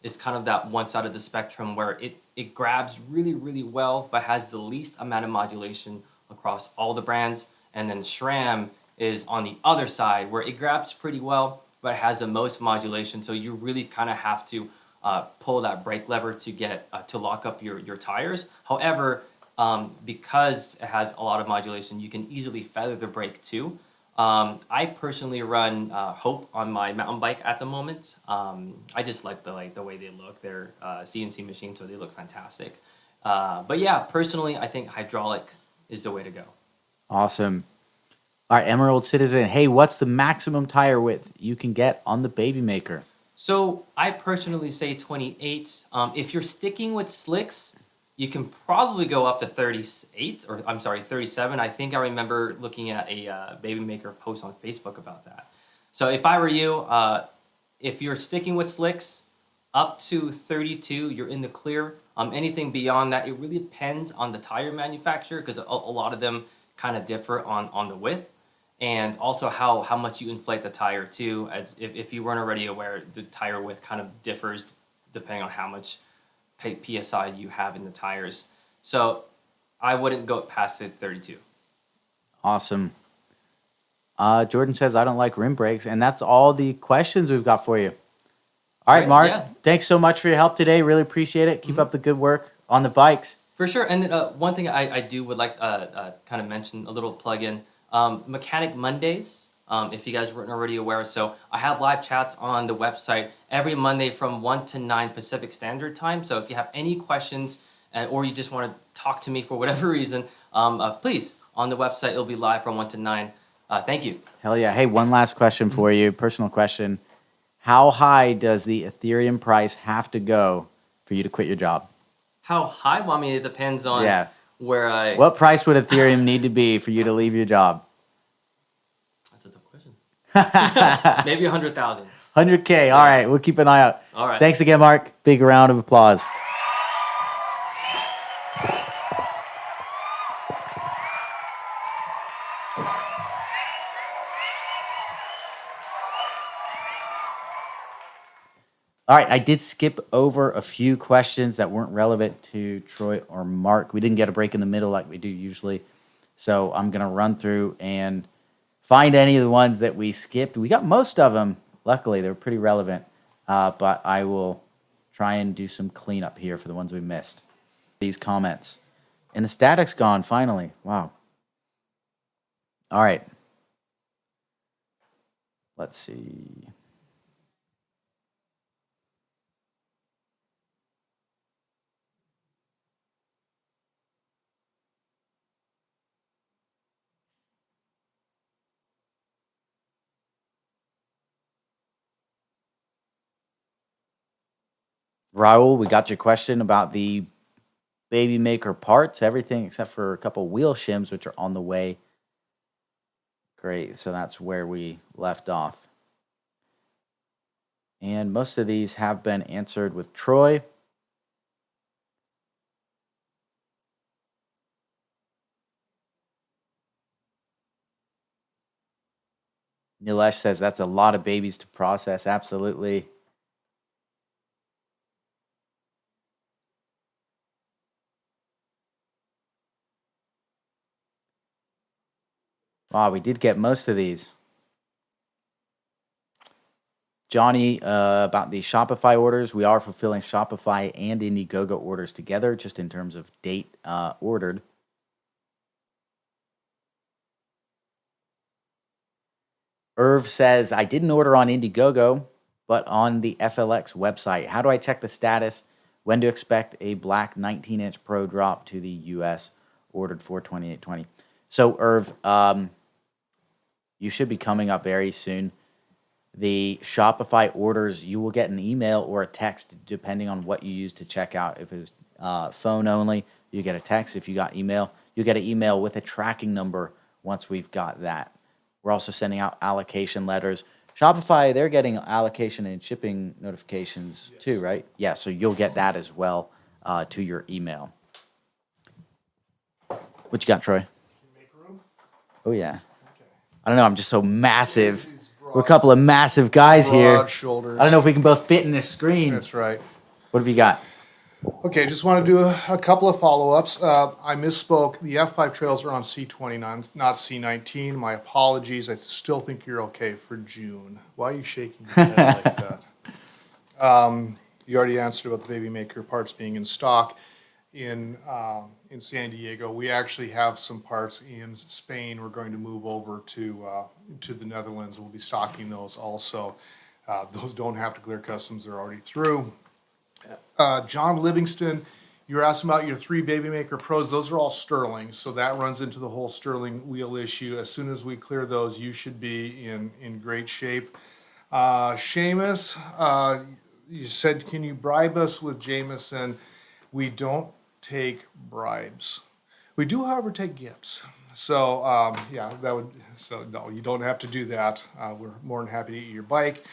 [SPEAKER 3] is kind of that one side of the spectrum where it grabs really, really well, but has the least amount of modulation across all the brands. And then SRAM is on the other side where it grabs pretty well, but has the most modulation. So you really kind of have to pull that brake lever to get to lock up your tires. However, because it has a lot of modulation, you can easily feather the brake too. I personally run Hope on my mountain bike at the moment. I just like the way they look. They're CNC machines, so they look fantastic. But yeah, personally, I think hydraulic is the way to go.
[SPEAKER 1] Awesome. All right, Emerald Citizen. Hey, what's the maximum tire width you can get on the Baby Maker?
[SPEAKER 3] So I personally say 28. If you're sticking with slicks, you can probably go up to 38, or I'm sorry, 37. I think I remember looking at a Baby Maker post on Facebook about that. So if I were you, if you're sticking with slicks, up to 32, you're in the clear. Anything beyond that, it really depends on the tire manufacturer, because a lot of them kind of differ on the width, and also how much you inflate the tire too. As if you weren't already aware, the tire width kind of differs depending on how much PSI you have in the tires. So I wouldn't go past the 32.
[SPEAKER 1] Awesome. Jordan says, I don't like rim brakes. And that's all the questions we've got for you. All right,
[SPEAKER 3] Great,
[SPEAKER 1] Mark,
[SPEAKER 3] yeah.
[SPEAKER 1] thanks so much for your help today. Really appreciate it. Keep up the good work on the bikes.
[SPEAKER 3] For sure. And one thing I do would like kind of mention, a little plug-in, Mechanic Mondays, if you guys weren't already aware. So I have live chats on the website every Monday from 1 to 9 Pacific Standard Time. So if you have any questions or you just want to talk to me for whatever reason, please, on the website, it'll be live from 1 to 9. Thank you.
[SPEAKER 1] Hell yeah. Hey, one last question for you, personal question. How high does the Ethereum price have to go for you to quit your job?
[SPEAKER 3] How high? Well, I mean, it depends on where I...
[SPEAKER 1] What price would Ethereum need to be for you to leave your job?
[SPEAKER 3] That's a tough question. Maybe 100,000.
[SPEAKER 1] 100K. All right. We'll keep an eye out.
[SPEAKER 3] All right.
[SPEAKER 1] Thanks again, Mark. Big round of applause. All right, I did skip over a few questions that weren't relevant to Troy or Mark. We didn't get a break in the middle like we do usually. So I'm going to run through and find any of the ones that we skipped. We got most of them. Luckily, they were pretty relevant. But I will try and do some cleanup here for the ones we missed. These comments. And the static's gone, finally. Wow. All right. Let's see. Raul, we got your question about the baby maker parts, everything except for a couple wheel shims, which are on the way. Great. So that's where we left off. And most of these have been answered with Troy. Nilesh says that's a lot of babies to process. Absolutely. Wow, we did get most of these. Johnny, about the Shopify orders, we are fulfilling Shopify and Indiegogo orders together, just in terms of date ordered. Irv says, I didn't order on Indiegogo, but on the FLX website. How do I check the status? When to expect a black 19-inch Pro drop to the US? Ordered for 2820. So, Irv, you should be coming up very soon. The Shopify orders, you will get an email or a text depending on what you use to check out. If it's phone only, you get a text. If you got email, you get an email with a tracking number once we've got that. We're also sending out allocation letters. Shopify, they're getting allocation and shipping notifications too, right? Yeah, so you'll get that as well to your email. What you got, Troy?
[SPEAKER 2] Make room?
[SPEAKER 1] Oh, yeah.
[SPEAKER 2] Okay.
[SPEAKER 1] I don't know, I'm just so massive. We're a couple of massive guys here.
[SPEAKER 2] Broad shoulders.
[SPEAKER 1] I don't know if we can both fit in this screen.
[SPEAKER 2] That's right.
[SPEAKER 1] What have you got?
[SPEAKER 2] Okay, just want to do a couple of follow-ups. I misspoke. The F5 trails are on C29, not C19. My apologies. I still think you're okay for June. Why are you shaking your head like that? You already answered about the baby maker parts being in stock in San Diego. We actually have some parts in Spain. We're going to move over to the Netherlands. We'll be stocking those also. Those don't have to clear customs. They're already through. John Livingston, you were asking about your 3 Baby Maker Pros. Those are all Sterling, so that runs into the whole Sterling wheel issue. As soon as we clear those, you should be in great shape. Seamus, you said, can you bribe us with Jameson? We don't take bribes. We do, however, take gifts. So, yeah, so no, you don't have to do that. We're more than happy to eat your bike.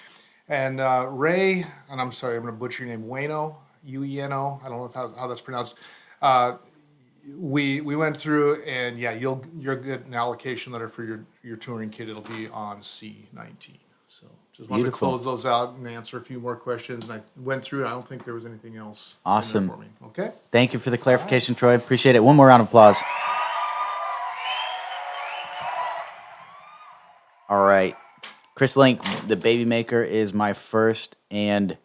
[SPEAKER 2] And Ray, and I'm sorry, I'm going to butcher your name, Ueno, Ueno, I don't know how that's pronounced. We went through, and yeah, you'll get an allocation letter for your touring kit. It'll be on C19. So just wanted to close those out and answer a few more questions. And I went through. I don't think there was anything else.
[SPEAKER 1] Awesome.
[SPEAKER 2] In there for me. Okay.
[SPEAKER 1] Thank you for the clarification, Troy. Appreciate it. One more round of applause. All right. Chris Link, the Baby Maker is my first and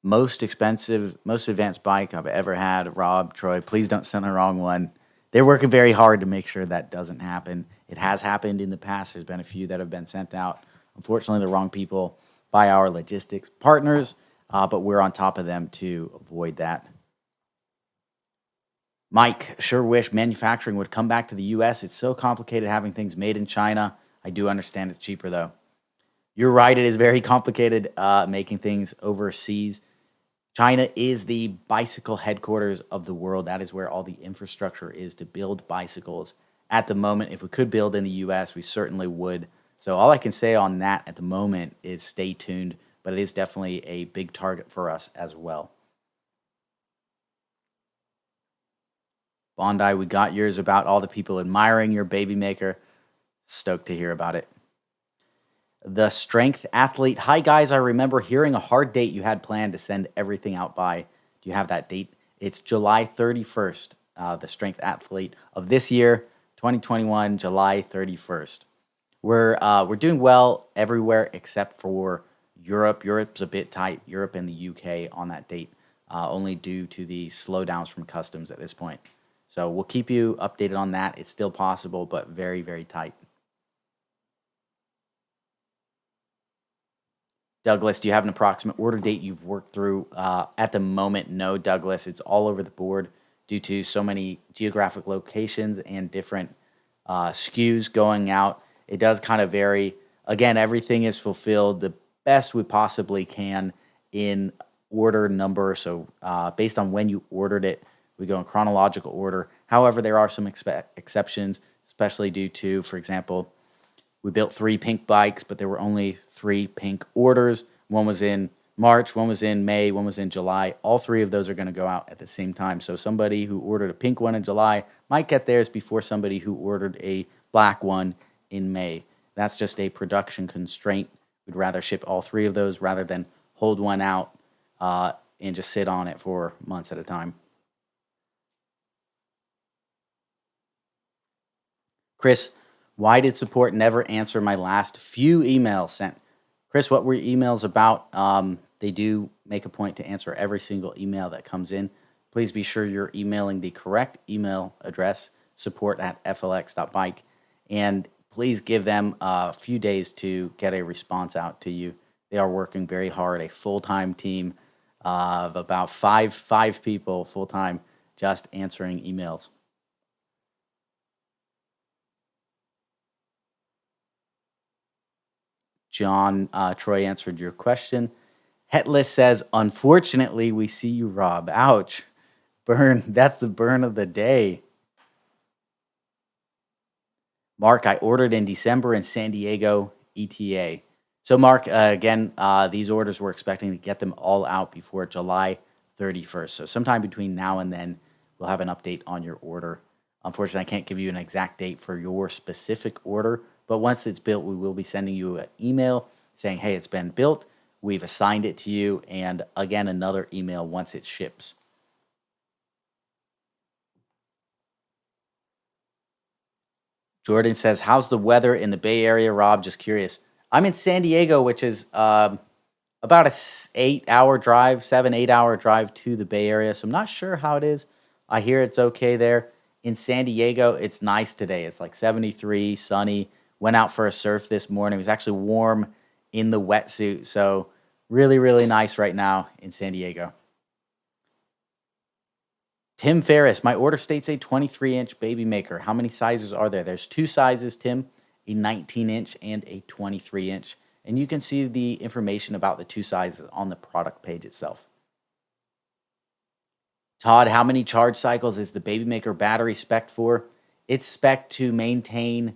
[SPEAKER 1] most expensive, most advanced bike I've ever had. Rob, Troy, please don't send the wrong one. They're working very hard to make sure that doesn't happen. It has happened in the past. There's been a few that have been sent out. Unfortunately, the wrong people by our logistics partners, but we're on top of them to avoid that. Mike, sure wish manufacturing would come back to the U.S. It's so complicated having things made in China. I do understand it's cheaper, though. You're right, it is very complicated making things overseas. China is the bicycle headquarters of the world. That is where all the infrastructure is to build bicycles. At the moment, if we could build in the U.S., we certainly would. So all I can say on that at the moment is stay tuned, but it is definitely a big target for us as well. Bondi, we got yours about all the people admiring your Baby Maker. Stoked to hear about it. The Strength Athlete. Hi, guys. I remember hearing a hard date you had planned to send everything out by. Do you have that date? It's July 31st. The Strength Athlete of this year, 2021, July 31st. We're doing well everywhere except for Europe. Europe's a bit tight. Europe and the UK on that date, only due to the slowdowns from customs at this point. So we'll keep you updated on that. It's still possible, but very, very tight. Douglas, do you have an approximate order date you've worked through? At the moment, no, Douglas. It's all over the board due to so many geographic locations and different SKUs going out. It does kind of vary. Again, everything is fulfilled the best we possibly can in order number. So based on when you ordered it, we go in chronological order. However, there are some exceptions, especially due to, for example, we built 3 pink bikes, but there were only 3 pink orders. One was in March, one was in May, one was in July. All 3 of those are going to go out at the same time. So somebody who ordered a pink one in July might get theirs before somebody who ordered a black one in May. That's just a production constraint. We'd rather ship all 3 of those rather than hold one out and just sit on it for months at a time. Chris, why did support never answer my last few emails sent? Chris, what were your emails about? They do make a point to answer every single email that comes in. Please be sure you're emailing the correct email address, support@flx.bike, and please give them a few days to get a response out to you. They are working very hard, a full-time team of about five people full-time just answering emails. John, Troy answered your question. Hetless says, unfortunately, we see you, Rob. Ouch. Burn. That's the burn of the day. Mark, I ordered in December in San Diego, ETA. So, Mark, again, these orders we're expecting to get them all out before July 31st. So, sometime between now and then, we'll have an update on your order. Unfortunately, I can't give you an exact date for your specific order, but once it's built, we will be sending you an email saying, hey, it's been built. We've assigned it to you. And again, another email once it ships. Jordan says, how's the weather in the Bay Area, Rob? Just curious. I'm in San Diego, which is about a 7-8 hour drive to the Bay Area. So I'm not sure how it is. I hear it's okay there. In San Diego, it's nice today. It's like 73, sunny. Went out for a surf this morning. It was actually warm in the wetsuit. So really, really nice right now in San Diego. Tim Ferris, my order states a 23-inch baby maker. How many sizes are there? There's 2 sizes, Tim, a 19-inch and a 23-inch. And you can see the information about the 2 sizes on the product page itself. Todd, how many charge cycles is the baby maker battery spec'd for? It's spec'd to maintain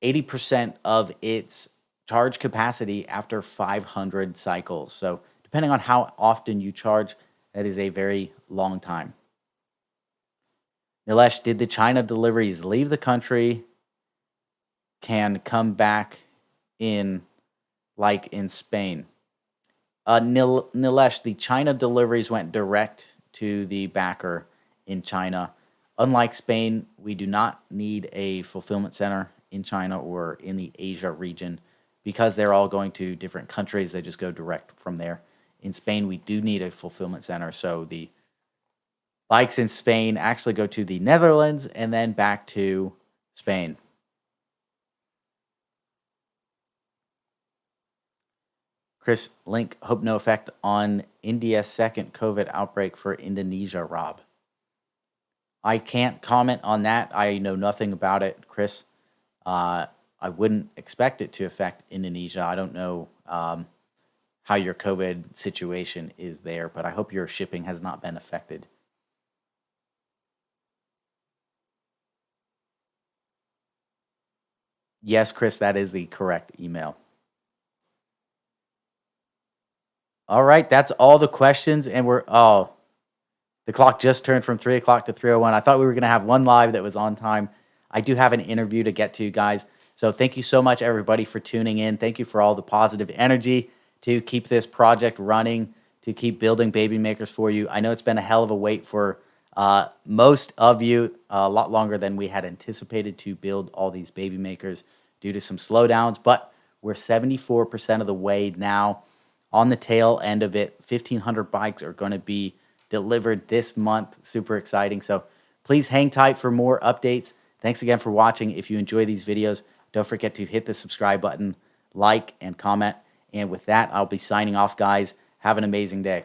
[SPEAKER 1] 80% of its charge capacity after 500 cycles. So depending on how often you charge, that is a very long time. Nilesh, did the China deliveries leave the country? Can come back in like in Spain? Nilesh, the China deliveries went direct to the backer in China. Unlike Spain, we do not need a fulfillment center in China or in the Asia region because they're all going to different countries. They just go direct from there. In Spain, we do need a fulfillment center. So the bikes in Spain actually go to the Netherlands and then back to Spain. Chris, link, hope no effect on India's second COVID outbreak for Indonesia, Rob. I can't comment on that. I know nothing about it, Chris. I wouldn't expect it to affect Indonesia. I don't know how your COVID situation is there, but I hope your shipping has not been affected. Yes, Chris, that is the correct email. All right, that's all the questions, and the clock just turned from 3 o'clock to 3:01. I thought we were going to have one live that was on time. I do have an interview to get to, guys. So thank you so much, everybody, for tuning in. Thank you for all the positive energy to keep this project running, to keep building baby makers for you. I know it's been a hell of a wait for most of you, a lot longer than we had anticipated to build all these baby makers due to some slowdowns, but we're 74% of the way now. On the tail end of it, 1,500 bikes are going to be delivered this month. Super exciting. So please hang tight for more updates. Thanks again for watching. If you enjoy these videos, don't forget to hit the subscribe button, like, and comment. And with that, I'll be signing off, guys. Have an amazing day.